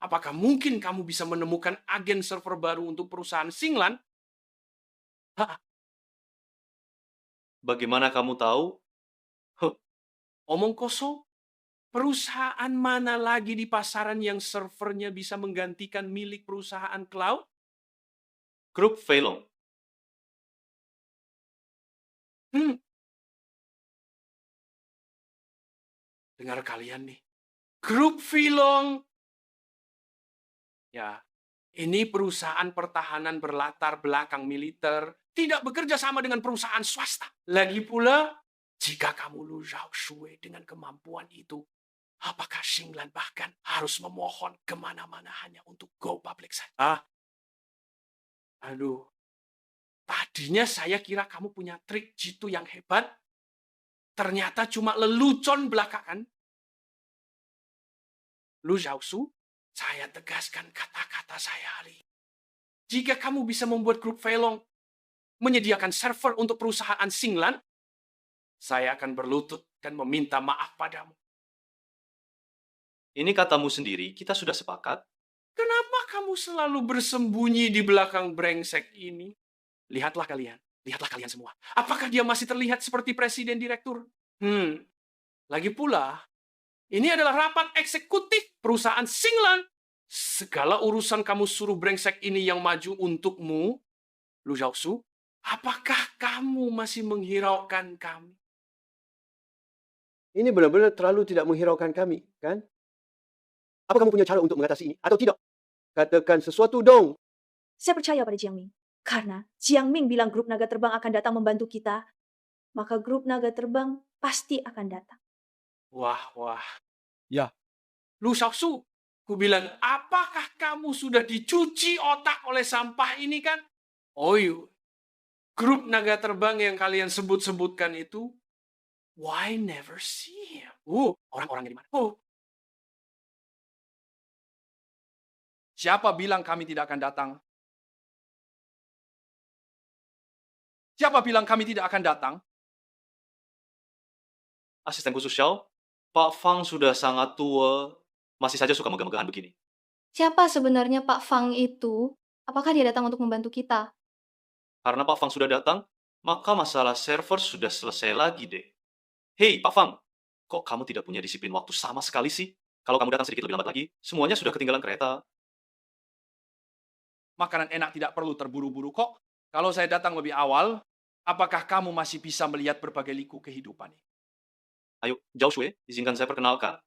apakah mungkin kamu bisa menemukan agen server baru untuk perusahaan Singlan? Bagaimana kamu tahu? Omong kosong. Perusahaan mana lagi di pasaran yang servernya bisa menggantikan milik perusahaan cloud? Grup Feilong. Dengar kalian nih. Grup Feilong. Ya, ini perusahaan pertahanan berlatar belakang militer. Tidak bekerja sama dengan perusahaan swasta. Lagi pula, jika kamu Lu Zhaoshui dengan kemampuan itu, apakah Singlan bahkan harus memohon kemana-mana hanya untuk go public saja? Aduh. Tadinya saya kira kamu punya trik jitu yang hebat. Ternyata cuma lelucon belakangan. Lu Zhaoshu, saya tegaskan kata-kata saya, Ali. Jika kamu bisa membuat grup Feilong menyediakan server untuk perusahaan Singlan, saya akan berlutut dan meminta maaf padamu. Ini katamu sendiri, kita sudah sepakat. Kenapa kamu selalu bersembunyi di belakang brengsek ini? Lihatlah kalian semua. Apakah dia masih terlihat seperti presiden direktur? Lagi pula, ini adalah rapat eksekutif perusahaan Singlan. Segala urusan kamu suruh brengsek ini yang maju untukmu, Lu Zhaoshu, apakah kamu masih menghiraukan kami? Ini benar-benar terlalu tidak menghiraukan kami, kan? Apa kamu punya cara untuk mengatasi ini? Atau tidak? Katakan sesuatu dong. Saya percaya pada Jiang Ming. Karena Jiang Ming bilang grup naga terbang akan datang membantu kita, maka grup naga terbang pasti akan datang. Wah. Ya. Lu Zhaoshu, ku bilang, apakah kamu sudah dicuci otak oleh sampah ini kan? Oh iya, grup naga terbang yang kalian sebut-sebutkan itu, why never see him? Orang-orangnya di mana? Siapa bilang kami tidak akan datang? Siapa bilang kami tidak akan datang? Asisten khusus Xiao, Pak Fang sudah sangat tua, masih saja suka megah-megahan begini. Siapa sebenarnya Pak Fang itu? Apakah dia datang untuk membantu kita? Karena Pak Fang sudah datang, maka masalah server sudah selesai lagi deh. Hei, Pak Fang, kok kamu tidak punya disiplin waktu sama sekali sih? Kalau kamu datang sedikit lebih lambat lagi, semuanya sudah ketinggalan kereta. Makanan enak tidak perlu terburu-buru kok. Kalau saya datang lebih awal, apakah kamu masih bisa melihat berbagai liku kehidupan ini? Ayo, Zhao Shui, izinkan saya perkenalkan.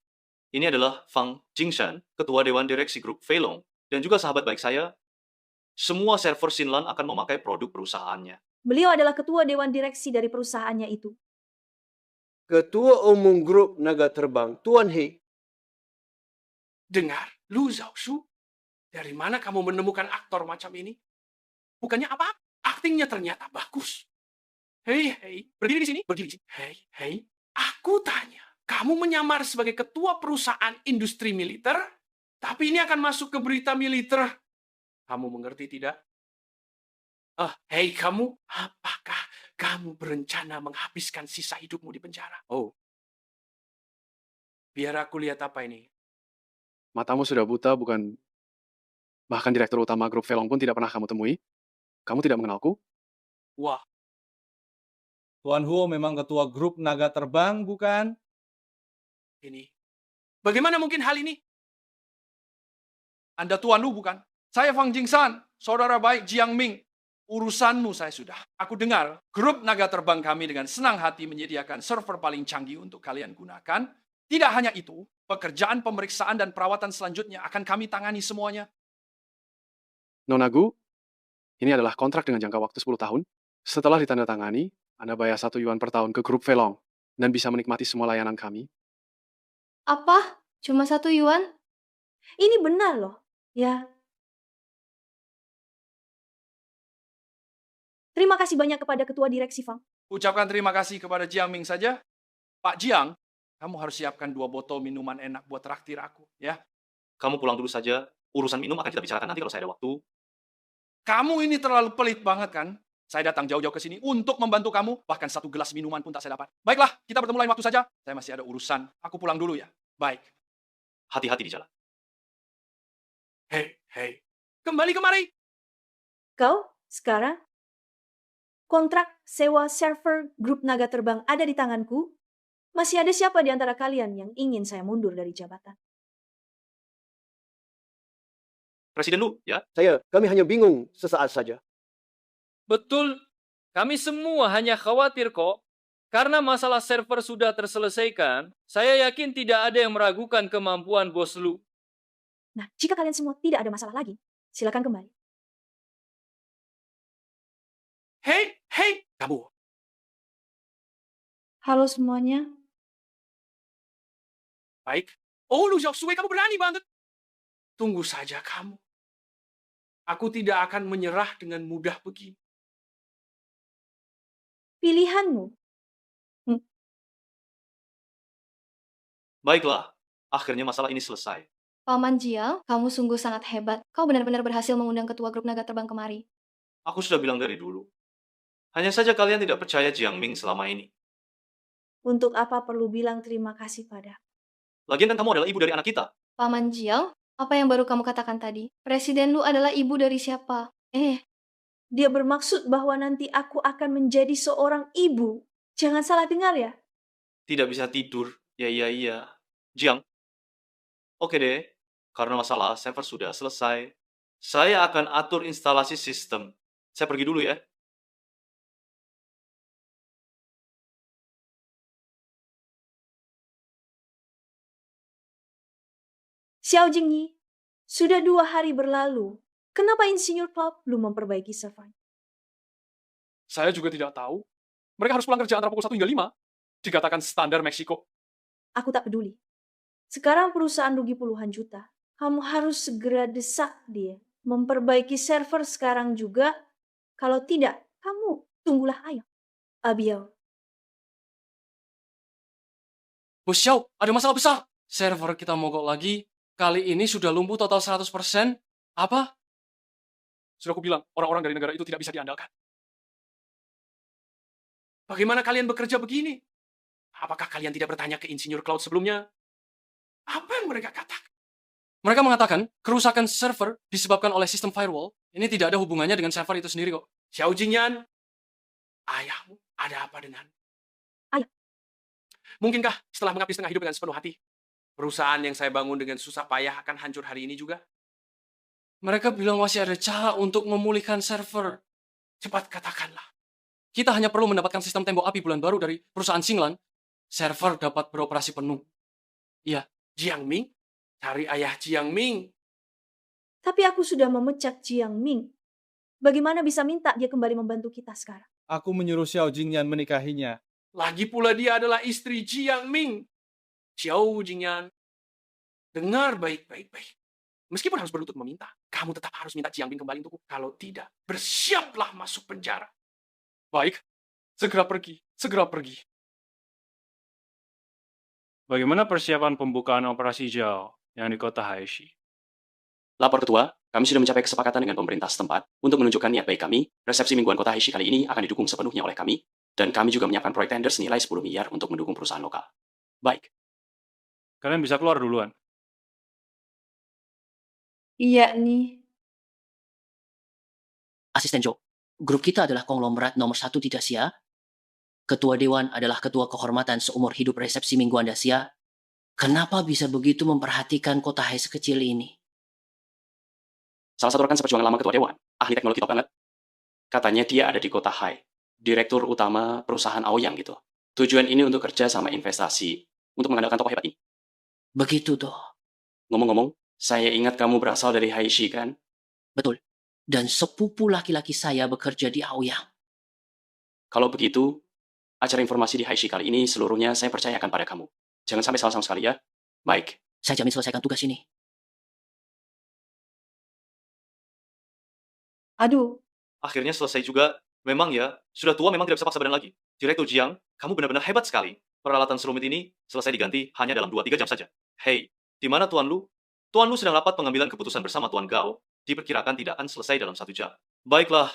Ini adalah Fang Jingshan, Ketua Dewan Direksi Grup Feilong, dan juga sahabat baik saya. Semua server Xinlan akan memakai produk perusahaannya. Beliau adalah ketua dewan direksi dari perusahaannya itu. Ketua Umum Grup Naga Terbang, Tuan He. Dengar, Lu Zhaosu, dari mana kamu menemukan aktor macam ini? Bukannya apa-apa, aktingnya ternyata bagus. Hei, berdiri di sini, berdiri di sini. Hei, aku tanya, kamu menyamar sebagai ketua perusahaan industri militer, tapi ini akan masuk ke berita militer. Kamu mengerti tidak? Hei kamu, apakah kamu berencana menghabiskan sisa hidupmu di penjara? Oh, Biar aku lihat apa ini. matamu sudah buta, bukan? Bahkan direktur utama grup Feilong pun tidak pernah kamu temui. Kamu tidak mengenalku? Wah, Tuan Huo memang ketua grup naga terbang, bukan? ini. Bagaimana mungkin hal ini? Anda Tuan Lu bukan? Saya Fang Jingsan, saudara baik Jiang Ming. Urusanmu saya sudah. Aku dengar grup naga terbang kami dengan senang hati menyediakan server paling canggih untuk kalian gunakan. Tidak hanya itu, pekerjaan pemeriksaan dan perawatan selanjutnya akan kami tangani semuanya. Nona Gu, ini adalah kontrak dengan jangka waktu 10 tahun. Setelah ditandatangani, Anda bayar 1 yuan per tahun ke grup Feilong dan bisa menikmati semua layanan kami. Apa? Cuma 1 yuan? Ini benar loh. Ya. Terima kasih banyak kepada ketua direksi, Fang. Ucapkan terima kasih kepada Jiang Ming saja. Pak Jiang, kamu harus siapkan 2 botol minuman enak buat traktir aku, ya. Kamu pulang dulu saja. Urusan minum akan kita bicarakan nanti kalau saya ada waktu. Kamu ini terlalu pelit banget kan? Saya datang jauh-jauh ke sini untuk membantu kamu, bahkan 1 gelas minuman pun tak saya dapat. Baiklah, kita bertemu lain waktu saja. Saya masih ada urusan. Aku pulang dulu ya. Baik. Hati-hati di jalan. Hei, kembali kemari. Kau, sekarang, kontrak sewa server grup naga terbang ada di tanganku. Masih ada siapa di antara kalian yang ingin saya mundur dari jabatan? Presiden Lu, ya? Kami hanya bingung sesaat saja. Betul, kami semua hanya khawatir kok. Karena masalah server sudah terselesaikan, saya yakin tidak ada yang meragukan kemampuan bos Lu. Nah, jika kalian semua tidak ada masalah lagi, silakan kembali. Hei, kamu. Halo semuanya. Baik. Oh, Lu Zhaosu, kamu berani banget. Tunggu saja kamu. Aku tidak akan menyerah dengan mudah begini. Pilihanmu. Baiklah, akhirnya masalah ini selesai. Paman Jiao, kamu sungguh sangat hebat. Kau benar-benar berhasil mengundang ketua grup naga terbang kemari. Aku sudah bilang dari dulu. Hanya saja kalian tidak percaya Jiang Ming selama ini. Untuk apa perlu bilang terima kasih pada? Lagian kan kamu adalah ibu dari anak kita. Paman Jiao, apa yang baru kamu katakan tadi? Presiden Lu adalah ibu dari siapa? Dia bermaksud bahwa nanti aku akan menjadi seorang ibu. Jangan salah dengar ya. Tidak bisa tidur. Ya. Jiang. Oke deh. Karena masalah server sudah selesai. Saya akan atur instalasi sistem. Saya pergi dulu ya. Xiao Jingyi, sudah 2 hari berlalu. Kenapa Insinyur Cloud belum memperbaiki server? Saya juga tidak tahu. Mereka harus pulang kerja antara pukul 1 hingga 5. Dikatakan standar Meksiko. Aku tak peduli. Sekarang perusahaan rugi puluhan juta. Kamu harus segera desak dia. Memperbaiki server sekarang juga. Kalau tidak, kamu tunggulah ayam. Abiao. Bos Xiao, ada masalah besar. Server kita mogok lagi. Kali ini sudah lumpuh total 100%. Apa? Sudah aku bilang, orang-orang dari negara itu tidak bisa diandalkan. Bagaimana kalian bekerja begini? Apakah kalian tidak bertanya ke Insinyur Cloud sebelumnya? Apa yang mereka katakan? Mereka mengatakan kerusakan server disebabkan oleh sistem firewall. Ini tidak ada hubungannya dengan server itu sendiri kok. Xiao Jingyan, ayahmu ada apa dengan? Ayah. Mungkinkah setelah mengabdi setengah hidup dengan sepenuh hati, perusahaan yang saya bangun dengan susah payah akan hancur hari ini juga? Mereka bilang masih ada cara untuk memulihkan server. Cepat katakanlah. Kita hanya perlu mendapatkan sistem tembok api bulan baru dari perusahaan Xinglan. server dapat beroperasi penuh. Iya, Jiang Ming, cari ayah Jiang Ming. Tapi aku sudah memecat Jiang Ming. Bagaimana bisa minta dia kembali membantu kita sekarang? Aku menyuruh Xiao Jingyan menikahinya. Lagi pula dia adalah istri Jiang Ming. Xiao Jingyan, dengar baik-baik. Meskipun harus berlutut meminta, kamu tetap harus minta Jiang Ming kembali untukku. Kalau tidak, bersiaplah masuk penjara. Baik, segera pergi, segera pergi. Bagaimana persiapan pembukaan operasi Zhao yang di kota Haishi? Lapor Ketua, kami sudah mencapai kesepakatan dengan pemerintah setempat untuk menunjukkan niat baik kami. Resepsi mingguan kota Haishi kali ini akan didukung sepenuhnya oleh kami, dan kami juga menyiapkan proyek tender senilai 10 miliar untuk mendukung perusahaan lokal. Baik. Kalian bisa keluar duluan. Iya nih. Asisten Joe, grup kita adalah konglomerat nomor 1 di Dacia. Ketua Dewan adalah ketua kehormatan seumur hidup resepsi mingguan Dacia. Kenapa bisa begitu memperhatikan kota Hai sekecil ini? Salah satu rekan seperjuangan lama Ketua Dewan, ahli teknologi top banget. Katanya dia ada di kota Hai, direktur utama perusahaan Aoyang gitu. Tujuan ini untuk kerja sama investasi, untuk mengandalkan tokoh hebat ini. Begitu toh. Ngomong-ngomong, saya ingat kamu berasal dari Haishi kan? Betul. Dan sepupu laki-laki saya bekerja di Aoyang. Kalau begitu, acara informasi di Haishi kali ini seluruhnya saya percayakan pada kamu. Jangan sampai salah sama sekali ya. Baik. Saya jamin selesaikan tugas ini. Aduh. Akhirnya selesai juga. Memang ya, sudah tua memang tidak bisa paksa badan lagi. Direktur Jiang, kamu benar-benar hebat sekali. Peralatan serumit ini selesai diganti hanya dalam 2-3 jam saja. Hei, di mana Tuan Lu? Tuan Lu sedang rapat pengambilan keputusan bersama Tuan Gao. Diperkirakan tidak akan selesai dalam 1 jam. Baiklah,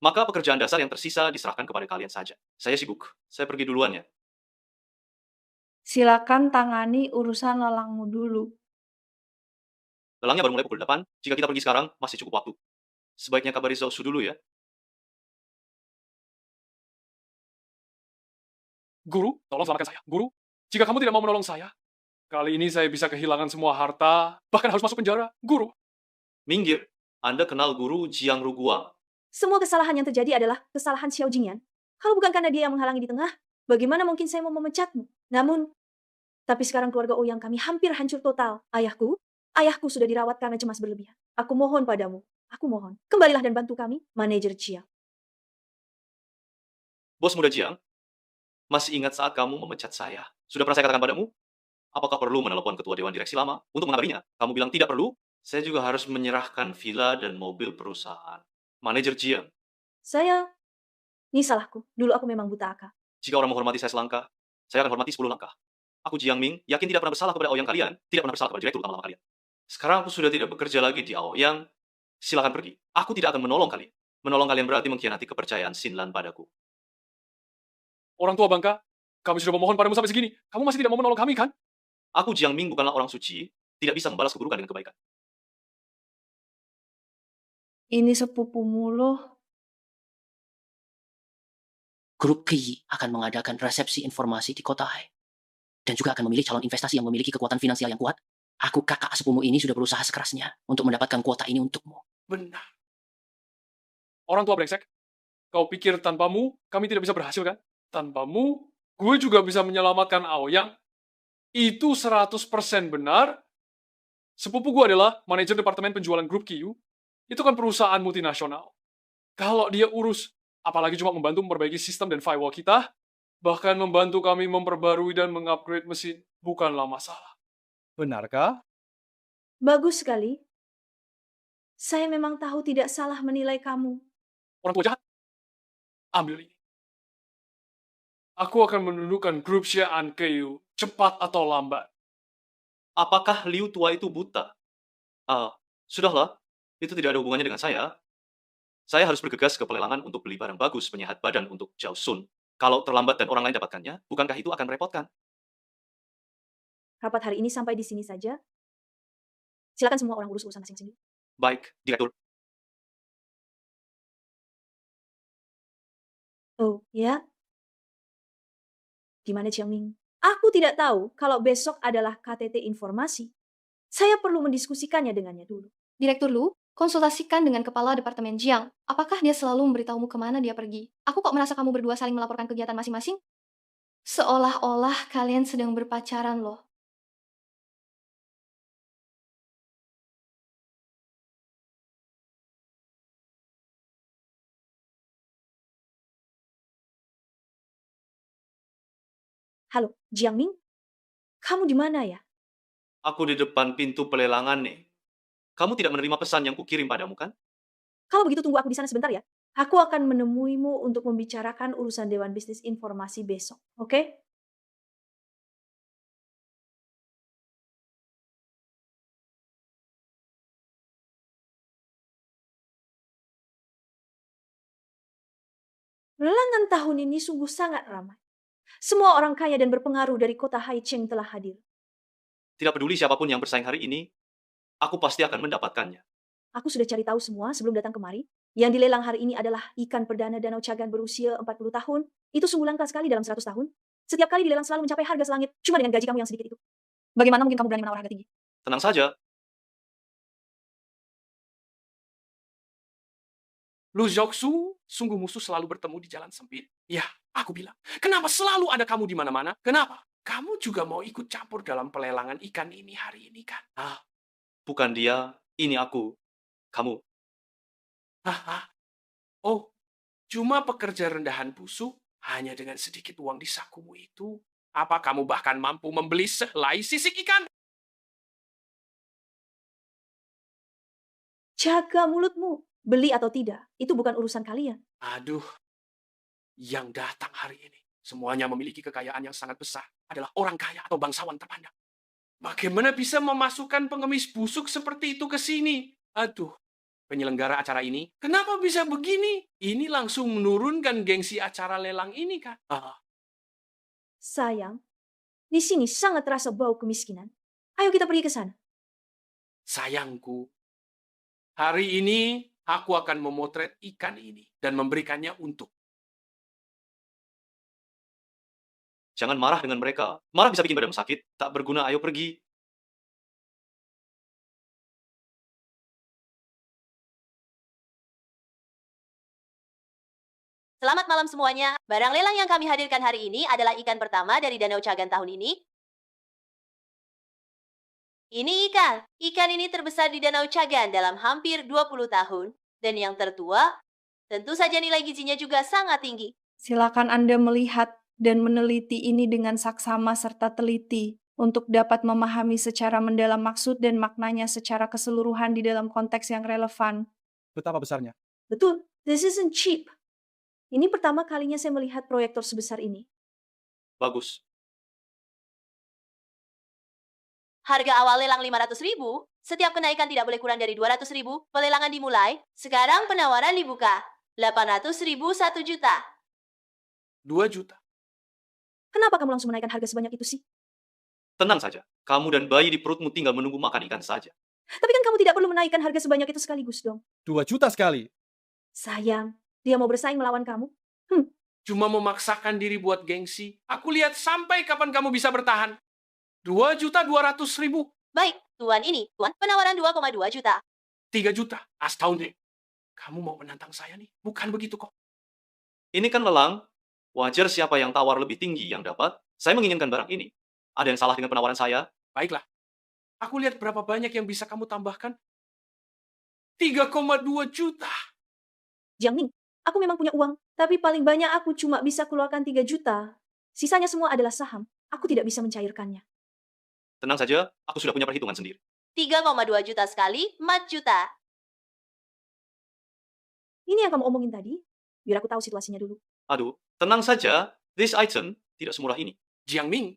maka pekerjaan dasar yang tersisa diserahkan kepada kalian saja. Saya sibuk. Saya pergi duluan ya. Silakan tangani urusan lelangmu dulu. Lelangnya baru mulai pukul 8. Jika kita pergi sekarang, masih cukup waktu. Sebaiknya kabari Zhao Su dulu ya. Guru, tolong selamatkan saya. Guru, jika kamu tidak mau menolong saya, kali ini saya bisa kehilangan semua harta, bahkan harus masuk penjara. Guru. Minggir, Anda kenal guru Jiang Ruguang. Semua kesalahan yang terjadi adalah kesalahan Xiao Jingyan. Kalau bukan karena dia yang menghalangi di tengah, bagaimana mungkin saya mau memecatmu? Namun, tapi sekarang keluarga Ouyang kami hampir hancur total. Ayahku sudah dirawat karena cemas berlebihan. Aku mohon padamu, kembalilah dan bantu kami, manajer Jiang. Bos muda Jiang, masih ingat saat kamu memecat saya? Sudah pernah saya katakan padamu? Apakah perlu menelepon ketua dewan direksi lama untuk mengabarinya? Kamu bilang tidak perlu. Saya juga harus menyerahkan villa dan mobil perusahaan. Manajer Jiang. Ini salahku. Dulu aku memang buta akal. Jika orang menghormati saya selangkah, saya akan hormati 10 langkah. Aku Jiang Ming, yakin tidak pernah bersalah kepada Aoyang kalian, tidak pernah bersalah kepada direktur utama kalian. Sekarang aku sudah tidak bekerja lagi di Aoyang. Silakan pergi. Aku tidak akan menolong kalian. Menolong kalian berarti mengkhianati kepercayaan Xinlan padaku. Orang tua bangka, kami sudah memohon padamu sampai segini. Kamu masih tidak mau menolong kami, kan? Aku Jiang Ming bukanlah orang suci, tidak bisa membalas keburukan dengan kebaikan. Ini sepupumu loh. Grup Kyi akan mengadakan resepsi informasi di kota Hai. Dan juga akan memilih calon investasi yang memiliki kekuatan finansial yang kuat. Aku kakak sepupumu ini sudah berusaha sekerasnya untuk mendapatkan kuota ini untukmu. Benar. Orang tua brengsek, kau pikir tanpamu kami tidak bisa berhasil, kan? Tanpamu, gue juga bisa menyelamatkan Aoyang. Itu 100% benar. Sepupu gue adalah manajer departemen penjualan grup Kyu. Itu kan perusahaan multinasional. Kalau dia urus, apalagi cuma membantu memperbaiki sistem dan firewall kita, bahkan membantu kami memperbarui dan mengupgrade mesin, bukanlah masalah. Benarkah? Bagus sekali. Saya memang tahu tidak salah menilai kamu. Orang tua jahat. Ambil ini. Aku akan menundukkan grup Xi'an Kyu, cepat atau lambat. Apakah Liu tua itu buta? Sudahlah. Itu tidak ada hubungannya dengan saya. Saya harus bergegas ke pelelangan untuk beli barang bagus penyehat badan untuk Zhao Sun. Kalau terlambat dan orang lain dapatkannya, bukankah itu akan merepotkan? Rapat hari ini sampai di sini saja. Silakan semua orang urus urusan masing-masing. Baik, Direktur. Oh, ya? Gimana, Jiang Ming? Aku tidak tahu kalau besok adalah KTT informasi. Saya perlu mendiskusikannya dengannya dulu. Direktur Lu, konsultasikan dengan kepala Departemen Jiang. Apakah dia selalu memberitahumu kemana dia pergi? Aku kok merasa kamu berdua saling melaporkan kegiatan masing-masing? Seolah-olah kalian sedang berpacaran loh. Halo, Jiangming? Kamu di mana ya? Aku di depan pintu pelelangan nih. Kamu tidak menerima pesan yang kukirim padamu kan? Kalau begitu tunggu aku di sana sebentar ya. Aku akan menemuimu untuk membicarakan urusan Dewan Bisnis Informasi besok, oke? Lelangan tahun ini sungguh sangat ramai. Semua orang kaya dan berpengaruh dari kota Haicheng telah hadir. Tidak peduli siapapun yang bersaing hari ini, aku pasti akan mendapatkannya. Aku sudah cari tahu semua sebelum datang kemari. Yang dilelang hari ini adalah ikan perdana Danau Chagan berusia 40 tahun. Itu sungguh langka sekali dalam 100 tahun. Setiap kali dilelang selalu mencapai harga selangit, cuma dengan gaji kamu yang sedikit itu. Bagaimana mungkin kamu berani menawar harga tinggi? Tenang saja, Lu Zhoxu, sungguh musuh selalu bertemu di jalan sempit. Ya, aku bilang. Kenapa selalu ada kamu di mana-mana? Kenapa? Kamu juga mau ikut campur dalam pelelangan ikan ini hari ini kan? bukan dia, ini aku. Kamu. Hah? Oh, cuma pekerja rendahan busuk hanya dengan sedikit uang di sakumu itu. Apa kamu bahkan mampu membeli sehelai sisik ikan? Jaga mulutmu. Beli atau tidak, itu bukan urusan kalian. Aduh, yang datang hari ini semuanya memiliki kekayaan yang sangat besar, adalah orang kaya atau bangsawan terpandang. Bagaimana bisa memasukkan pengemis busuk seperti itu ke sini? Aduh, penyelenggara acara ini, kenapa bisa begini? Ini langsung menurunkan gengsi acara lelang ini kan? Sayang, di sini sangat terasa bau kemiskinan. Ayo kita pergi ke sana. Sayangku, hari ini aku akan memotret ikan ini dan memberikannya untuk. Jangan marah dengan mereka. Marah bisa bikin badanmu sakit. Tak berguna, ayo pergi. Selamat malam semuanya. Barang lelang yang kami hadirkan hari ini adalah ikan pertama dari Danau Chagan tahun ini. Ini ikan. Ikan ini terbesar di Danau Chagan dalam hampir 20 tahun. Dan yang tertua, tentu saja nilai gizinya juga sangat tinggi. Silakan Anda melihat dan meneliti ini dengan saksama serta teliti untuk dapat memahami secara mendalam maksud dan maknanya secara keseluruhan di dalam konteks yang relevan. Betapa besarnya? Betul, this isn't cheap. Ini pertama kalinya saya melihat proyektor sebesar ini. Bagus. Harga awal lelang 500.000, setiap kenaikan tidak boleh kurang dari 200.000, pelelangan dimulai, sekarang penawaran dibuka. 800.000 1 juta. 2 juta. Kenapa kamu langsung menaikkan harga sebanyak itu sih? Tenang saja. Kamu dan bayi di perutmu tinggal menunggu makan ikan saja. Tapi kan kamu tidak perlu menaikkan harga sebanyak itu sekaligus dong. 2 juta sekali. Sayang, dia mau bersaing melawan kamu? Cuma memaksakan diri buat gengsi. Aku lihat sampai kapan kamu bisa bertahan. 2.200.000. Baik, Tuan ini, Tuan, penawaran 2,2 juta. 3 juta. Astounding. Kamu mau menantang saya nih? Bukan begitu kok. Ini kan lelang. Wajar siapa yang tawar lebih tinggi yang dapat. Saya menginginkan barang ini. Ada yang salah dengan penawaran saya? Baiklah. Aku lihat berapa banyak yang bisa kamu tambahkan. 3,2 juta. Jiangming, aku memang punya uang, tapi paling banyak aku cuma bisa keluarkan 3 juta. Sisanya semua adalah saham. Aku tidak bisa mencairkannya. Tenang saja, aku sudah punya perhitungan sendiri. 3,2 juta sekali, 4 juta. Ini yang kamu omongin tadi? Biar aku tahu situasinya dulu. Aduh, tenang saja. This item tidak semurah ini. Jiangming,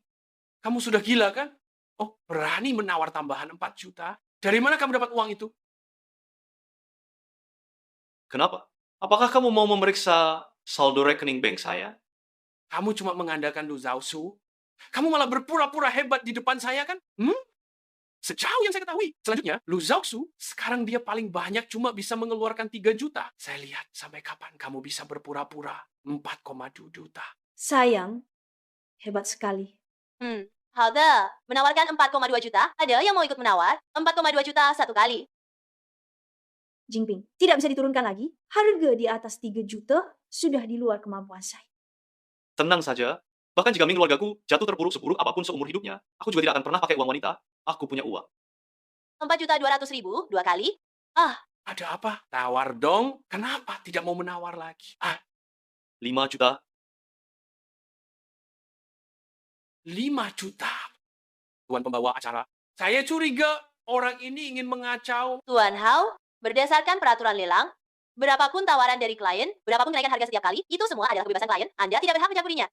kamu sudah gila kan? Oh, berani menawar tambahan 4 juta? Dari mana kamu dapat uang itu? Kenapa? Apakah kamu mau memeriksa saldo rekening bank saya? Kamu cuma mengandalkan Lu Zhaosu. Kamu malah berpura-pura hebat di depan saya kan? Sejauh yang saya ketahui. Selanjutnya, Lu Zhaosu, sekarang dia paling banyak cuma bisa mengeluarkan 3 juta. Saya lihat sampai kapan kamu bisa berpura-pura 4,2 juta. Sayang, hebat sekali. Halda, menawarkan 4,2 juta, ada yang mau ikut menawar? 4,2 juta satu kali. Jingping, tidak bisa diturunkan lagi? Harga di atas 3 juta sudah di luar kemampuan saya. Tenang saja, Bahkan jika Ming keluargaku jatuh terpuruk seburuk apapun seumur hidupnya, aku juga tidak akan pernah pakai uang wanita. Aku punya uang. 4.200.000 2 kali? Ada apa? Tawar dong. Kenapa tidak mau menawar lagi? 5 juta. 5 juta. Tuan pembawa acara. Saya curiga orang ini ingin mengacau. Tuan Hao, berdasarkan peraturan lelang, berapapun tawaran dari klien, berapapun kenaikan harga setiap kali, itu semua adalah kebebasan klien. Anda tidak berhak mencampurinya.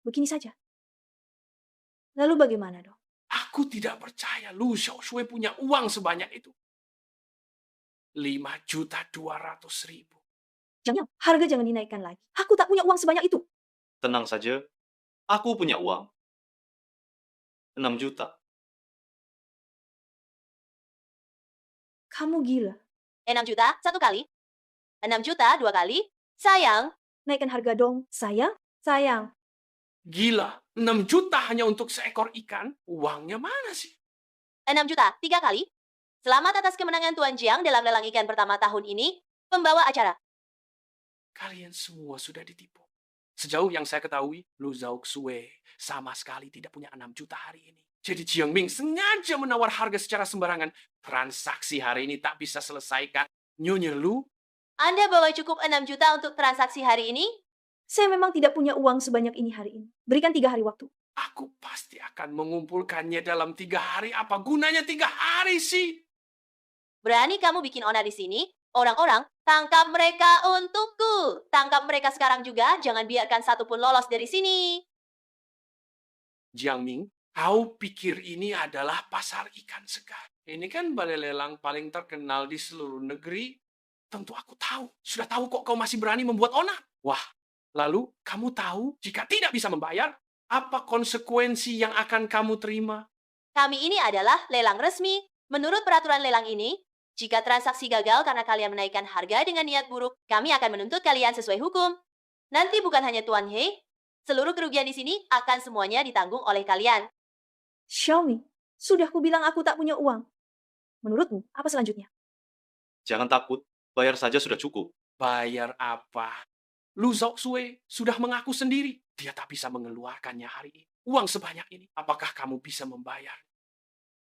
Begini saja. Lalu bagaimana dong? Aku tidak percaya Lu Xiaoshui punya uang sebanyak itu. 5.200.000. Jangan, harga jangan dinaikkan lagi. Aku tak punya uang sebanyak itu. Tenang saja. Aku punya uang. 6 juta. Kamu gila. 6 juta, 1 kali. 6 juta, 2 kali. Sayang. Naikkan harga dong. Sayang. Gila, 6 juta hanya untuk seekor ikan? Uangnya mana sih? 6 juta, 3 kali. Selamat atas kemenangan Tuan Jiang dalam lelang ikan pertama tahun ini. Pembawa acara. Kalian semua sudah ditipu. Sejauh yang saya ketahui, Lu Zhaoxue sama sekali tidak punya 6 juta hari ini. Jadi Jiang Ming sengaja menawar harga secara sembarangan. Transaksi hari ini tak bisa selesaikan. Nyonya Lu, Anda bawa cukup 6 juta untuk transaksi hari ini? Saya memang tidak punya uang sebanyak ini hari ini. Berikan 3 hari waktu. aku pasti akan mengumpulkannya dalam 3 hari. Apa gunanya 3 hari sih? Berani kamu bikin onar di sini? Orang-orang, tangkap mereka untukku. Tangkap mereka sekarang juga, jangan biarkan satu pun lolos dari sini. Jiang Ming, kau pikir ini adalah pasar ikan segar. Ini kan balai lelang paling terkenal di seluruh negeri. Tentu aku tahu. Sudah tahu kok kau masih berani membuat onar. Wah, lalu kamu tahu jika tidak bisa membayar, apa konsekuensi yang akan kamu terima? Kami ini adalah lelang resmi. Menurut peraturan lelang ini, jika transaksi gagal karena kalian menaikkan harga dengan niat buruk, kami akan menuntut kalian sesuai hukum. Nanti bukan hanya Tuan He, seluruh kerugian di sini akan semuanya ditanggung oleh kalian. Xiaomi, sudah kubilang aku tak punya uang. Menurutmu, apa selanjutnya? Jangan takut, bayar saja sudah cukup. Bayar apa? Lu Zhaoxue sudah mengaku sendiri. Dia tak bisa mengeluarkannya hari ini. Uang sebanyak ini. Apakah kamu bisa membayar?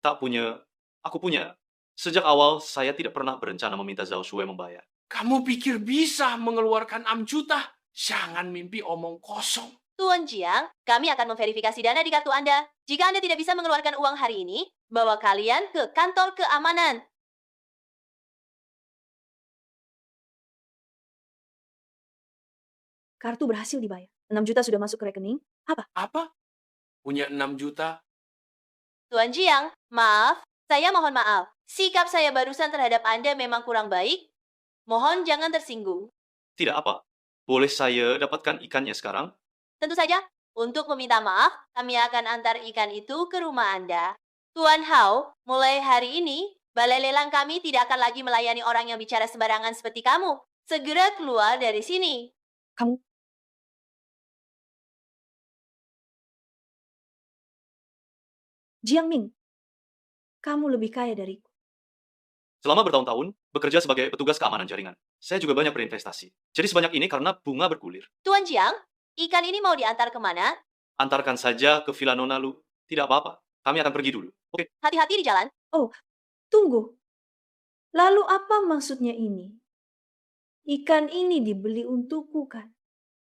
Tak punya, aku punya. Sejak awal, saya tidak pernah berencana meminta Zhao Shui membayar. Kamu pikir bisa mengeluarkan 6 juta? Jangan mimpi omong kosong. Tuan Jiang, kami akan memverifikasi dana di kartu Anda. Jika Anda tidak bisa mengeluarkan uang hari ini, bawa kalian ke kantor keamanan. Kartu berhasil dibayar. 6 juta sudah masuk ke rekening. Apa? Punya 6 juta? Tuan Jiang, maaf, saya mohon maaf. Sikap saya barusan terhadap Anda memang kurang baik. Mohon jangan tersinggung. Tidak apa. Boleh saya dapatkan ikannya sekarang? Tentu saja, untuk meminta maaf, kami akan antar ikan itu ke rumah Anda. Tuan Hao, mulai hari ini, balai lelang kami tidak akan lagi melayani orang yang bicara sembarangan seperti kamu. Segera keluar dari sini. Kamu... Jiang Ming, kamu lebih kaya dariku. Selama bertahun-tahun, bekerja sebagai petugas keamanan jaringan. Saya juga banyak berinvestasi. Jadi sebanyak ini karena bunga bergulir. Tuan Jiang, ikan ini mau diantar kemana? Antarkan saja ke Villa Nona Lu. Tidak apa-apa. Kami akan pergi dulu. Oke. Hati-hati di jalan. Oh, tunggu. Lalu apa maksudnya ini? Ikan ini dibeli untukku kan?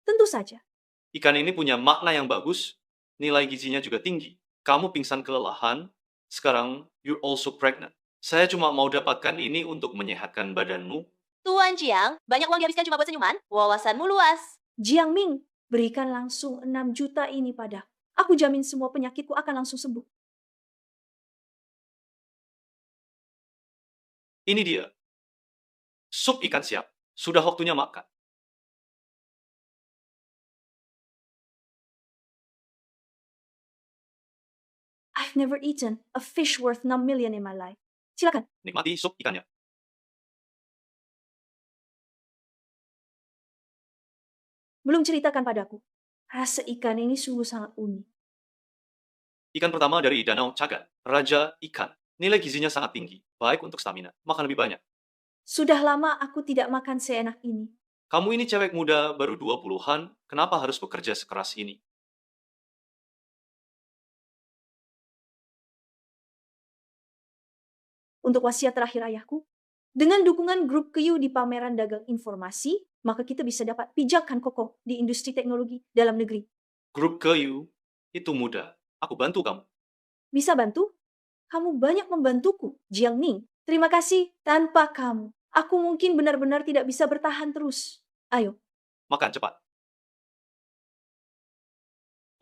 Tentu saja. Ikan ini punya makna yang bagus. Nilai gizinya juga tinggi. Kamu pingsan kelelahan. Sekarang, you're also pregnant. Saya cuma mau dapatkan ini untuk menyehatkan badanmu. Tuan Jiang, banyak uang dihabiskan cuma buat senyuman? Wawasanmu luas. Jiang Ming, berikan langsung 6 juta ini pada. Aku jamin semua penyakitku akan langsung sembuh. Ini dia. Sup ikan siap. Sudah waktunya makan. I've never eaten a fish worth 6 million in my life. Silakan. Nikmati sup ikannya. Belum ceritakan padaku. Rasa ikan ini sungguh sangat unik. Ikan pertama dari Danau Cagat. Raja ikan. Nilai gizinya sangat tinggi. Baik untuk stamina. Makan lebih banyak. Sudah lama aku tidak makan seenak ini. Kamu ini cewek muda baru 20-an, kenapa harus bekerja sekeras ini? Untuk wasiat terakhir ayahku, dengan dukungan grup Qiu di pameran dagang informasi, maka kita bisa dapat pijakan kokoh di industri teknologi dalam negeri. Grup Qiu itu mudah. Aku bantu kamu. Bisa bantu? Kamu banyak membantuku, Jiang Ming. Terima kasih. Tanpa kamu, aku mungkin benar-benar tidak bisa bertahan terus. Ayo. Makan cepat.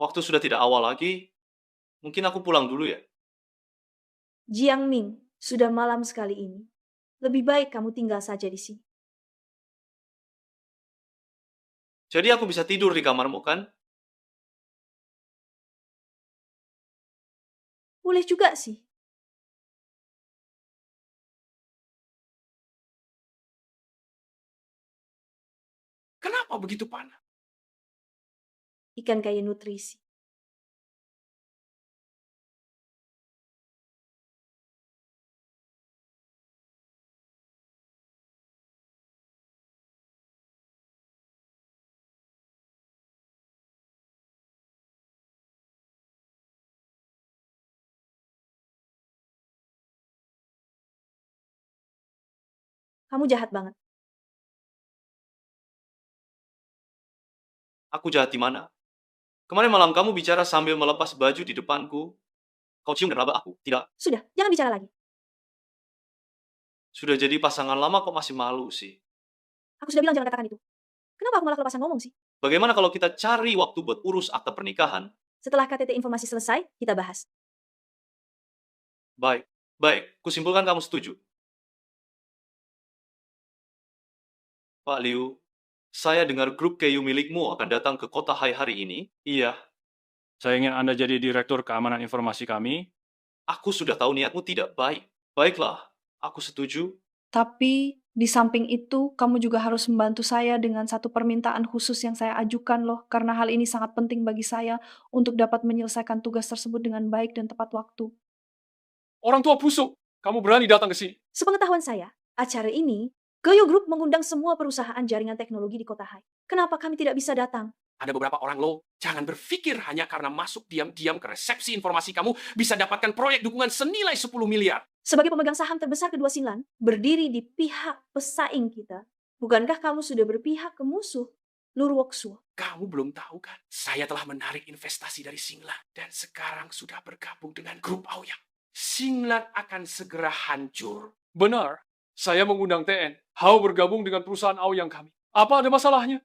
Waktu sudah tidak awal lagi, mungkin aku pulang dulu ya. Jiang Ming, sudah malam sekali ini. Lebih baik kamu tinggal saja di sini. Jadi aku bisa tidur di kamarmu, kan? Boleh juga sih. Kenapa begitu panas? Ikan kaya nutrisi. Kamu jahat banget. Aku jahat di mana? Kemarin malam kamu bicara sambil melepas baju di depanku. Kau cium dan raba aku, tidak? Sudah, jangan bicara lagi. Sudah jadi pasangan lama kok masih malu sih. Aku sudah bilang jangan katakan itu. Kenapa aku malah kelepasan ngomong sih? Bagaimana kalau kita cari waktu buat urus akta pernikahan? Setelah KTT informasi selesai, kita bahas. Baik, baik. Kusimpulkan kamu setuju. Pak Liu, saya dengar grup Qiu milikmu akan datang ke kota Hai hari ini. Iya. Saya ingin Anda jadi direktur keamanan informasi kami. Aku sudah tahu niatmu tidak baik. Baiklah, aku setuju. Tapi di samping itu, kamu juga harus membantu saya dengan satu permintaan khusus yang saya ajukan loh, karena hal ini sangat penting bagi saya untuk dapat menyelesaikan tugas tersebut dengan baik dan tepat waktu. Orang tua busuk, kamu berani datang ke sini. Sepengetahuan saya, acara ini, Qiu Group mengundang semua perusahaan jaringan teknologi di kota Hai. Kenapa kami tidak bisa datang? Ada beberapa orang lo, jangan berpikir hanya karena masuk diam-diam ke resepsi informasi kamu bisa dapatkan proyek dukungan senilai 10 miliar. Sebagai pemegang saham terbesar kedua Xinlan, berdiri di pihak pesaing kita, bukankah kamu sudah berpihak ke musuh, Lur Woksuo? Kamu belum tahu kan, saya telah menarik investasi dari Xinglan dan sekarang sudah bergabung dengan grup Aoyang. Xinglan akan segera hancur. Benar, saya mengundang TN. Hao bergabung dengan perusahaan Aoyang kami. Apa ada masalahnya?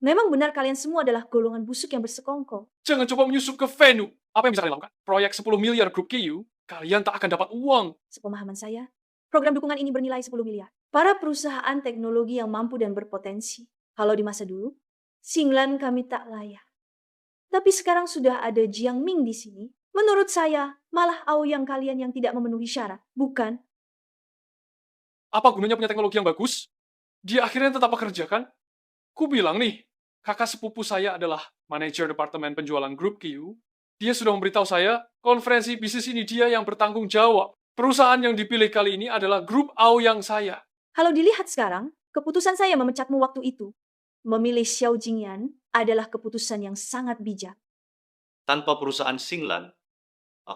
Memang benar kalian semua adalah golongan busuk yang bersekongkol. Jangan coba menyusup ke Venu. Apa yang bisa kalian lakukan? Proyek 10 miliar grup Qiu, kalian tak akan dapat uang. Sepemahaman saya, program dukungan ini bernilai 10 miliar. Para perusahaan teknologi yang mampu dan berpotensi. Kalau di masa dulu, Xinglan kami tak layak. Tapi sekarang sudah ada Jiang Ming di sini. Menurut saya, malah Aoyang kalian yang tidak memenuhi syarat, bukan? Apa gunanya punya teknologi yang bagus? Dia akhirnya tetap bekerja, kan? Ku bilang nih, kakak sepupu saya adalah manajer departemen penjualan grup Qiu. Dia sudah memberitahu saya, konferensi bisnis ini dia yang bertanggung jawab. Perusahaan yang dipilih kali ini adalah grup Aoyang saya. Kalau dilihat sekarang, keputusan saya memecatmu waktu itu. Memilih Xiao Jingyan adalah keputusan yang sangat bijak. Tanpa perusahaan Xinglan,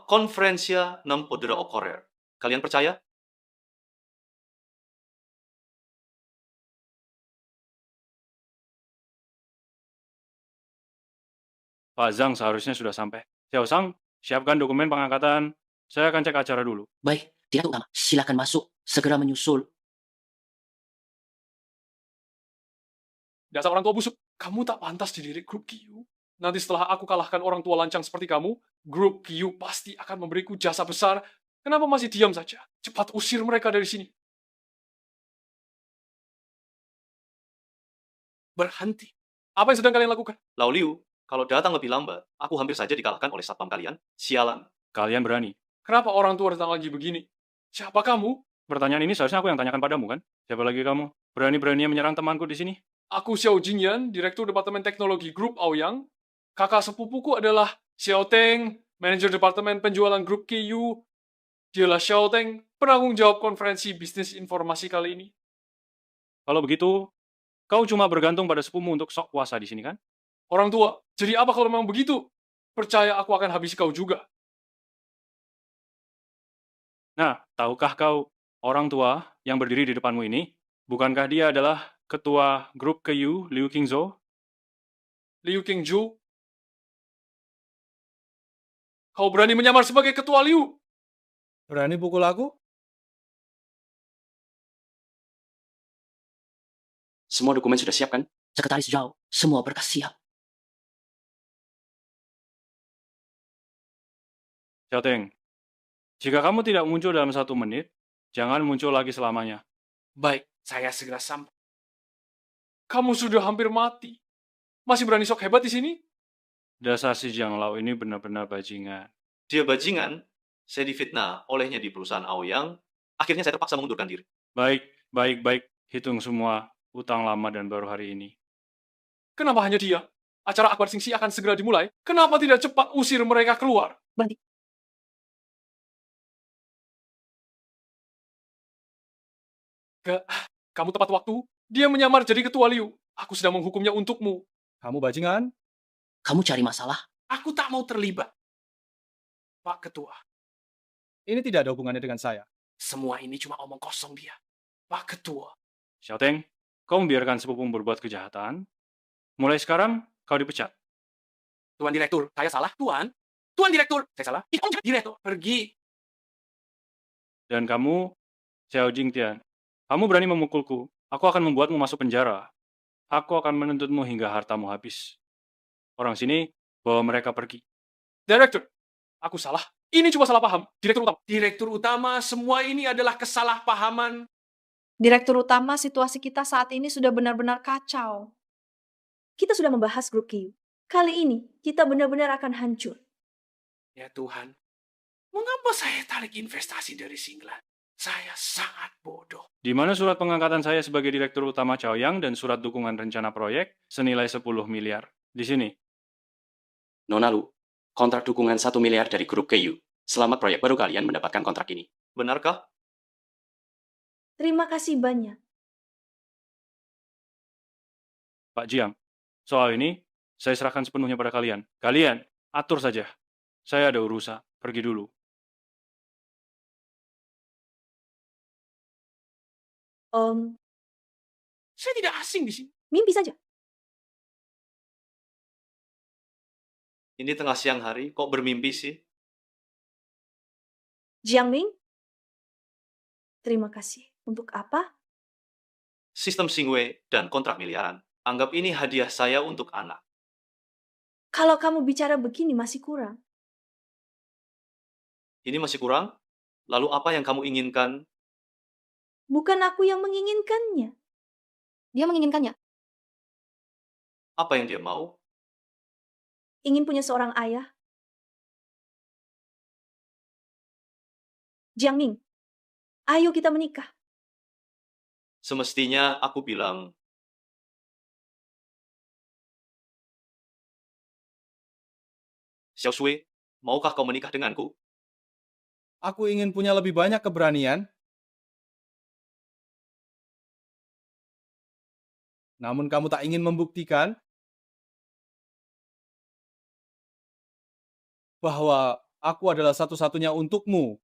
konferensia non podrà occorrere. Kalian percaya? Pak Zhang seharusnya sudah sampai. Xiao Sang, siapkan dokumen pengangkatan. Saya akan cek acara dulu. Baik, Direktur Utama, silakan masuk. Segera menyusul. Dasar orang tua busuk, kamu tak pantas dilirik grup Qiu. Nanti setelah aku kalahkan orang tua lancang seperti kamu, grup Qiu pasti akan memberiku jasa besar. Kenapa masih diam saja? Cepat usir mereka dari sini. Berhenti. Apa yang sedang kalian lakukan? Lao Liu, kalau datang lebih lambat, aku hampir saja dikalahkan oleh satpam kalian. Sialan. Kalian berani. Kenapa orang tua datang lagi begini? Siapa kamu? Pertanyaan ini seharusnya aku yang tanyakan padamu, kan? Siapa lagi kamu? Berani-beraninya menyerang temanku di sini? Aku Xiao Jingyan, Direktur Departemen Teknologi Grup Aoyang. Kakak sepupuku adalah Xiao Teng, Manajer Departemen Penjualan Grup Qiu. Dialah Xiao Teng, penanggung jawab konferensi bisnis informasi kali ini. Kalau begitu, kau cuma bergantung pada sepupumu untuk sok kuasa di sini kan? Orang tua, jadi apa kalau memang begitu? Percaya aku akan habisi kau juga. Nah, tahukah kau, orang tua yang berdiri di depanmu ini, bukankah dia adalah ketua grup Keyu, Liu Qingzhou? Liu Qingzhou? Kau berani menyamar sebagai ketua Liu? Berani pukul aku? Semua dokumen sudah siap kan? Sekretaris Zhao, semua berkas siap. Xiaoteng, jika kamu tidak muncul dalam 1 menit, jangan muncul lagi selamanya. Baik, saya segera sampai. Kamu sudah hampir mati. Masih berani sok hebat di sini? Dasar si Jiang Lao ini benar-benar bajingan. Dia bajingan, saya difitnah olehnya di perusahaan Aoyang, akhirnya saya terpaksa mengundurkan diri. Baik. Hitung semua utang lama dan baru hari ini. Kenapa hanya dia? Acara Akbar Singsi akan segera dimulai. Kenapa tidak cepat usir mereka keluar? Berhenti. Kamu tepat waktu. Dia menyamar jadi ketua Liu. Aku sedang menghukumnya untukmu. Kamu bajingan? Kamu cari masalah? Aku tak mau terlibat. Pak Ketua. Ini tidak ada hubungannya dengan saya. Semua ini cuma omong kosong dia. Pak Ketua. Xiaoteng, kau membiarkan sepupumu berbuat kejahatan. Mulai sekarang, kau dipecat. Tuan Direktur, saya salah. Tuan Direktur, saya salah. Direktur, pergi. Dan kamu, Xiao Jingtian, kamu berani memukulku. Aku akan membuatmu masuk penjara. Aku akan menuntutmu hingga hartamu habis. Orang sini, bawa mereka pergi. Direktur, aku salah. Ini cuma salah paham. Direktur utama, semua ini adalah kesalahpahaman. Direktur utama, situasi kita saat ini sudah benar-benar kacau. Kita sudah membahas grup Q. Kali ini, kita benar-benar akan hancur. Ya Tuhan, mengapa saya tarik investasi dari Singlan? Saya sangat bodoh. Di mana surat pengangkatan saya sebagai Direktur Utama Chaoyang dan surat dukungan rencana proyek senilai 10 miliar. Di sini. Nona Lu, kontrak dukungan 1 miliar dari grup Keyu. Selamat proyek baru kalian mendapatkan kontrak ini. Benarkah? Terima kasih banyak. Pak Jiang, soal ini saya serahkan sepenuhnya pada kalian. Kalian, atur saja. Saya ada urusan. Pergi dulu. Saya tidak asing di sini. Mimpi saja. Ini tengah siang hari, kok bermimpi sih? Jiangming? Terima kasih. Untuk apa? Sistem Singwei dan kontrak miliaran. Anggap ini hadiah saya untuk anak. Kalau kamu bicara begini masih kurang. Ini masih kurang? Lalu apa yang kamu inginkan? Bukan aku yang menginginkannya. Dia menginginkannya. Apa yang dia mau? Ingin punya seorang ayah. Jiangming, ayo kita menikah. Semestinya aku bilang, Xiao Shui, maukah kau menikah denganku? Aku ingin punya lebih banyak keberanian. Namun kamu tak ingin membuktikan bahwa aku adalah satu-satunya untukmu.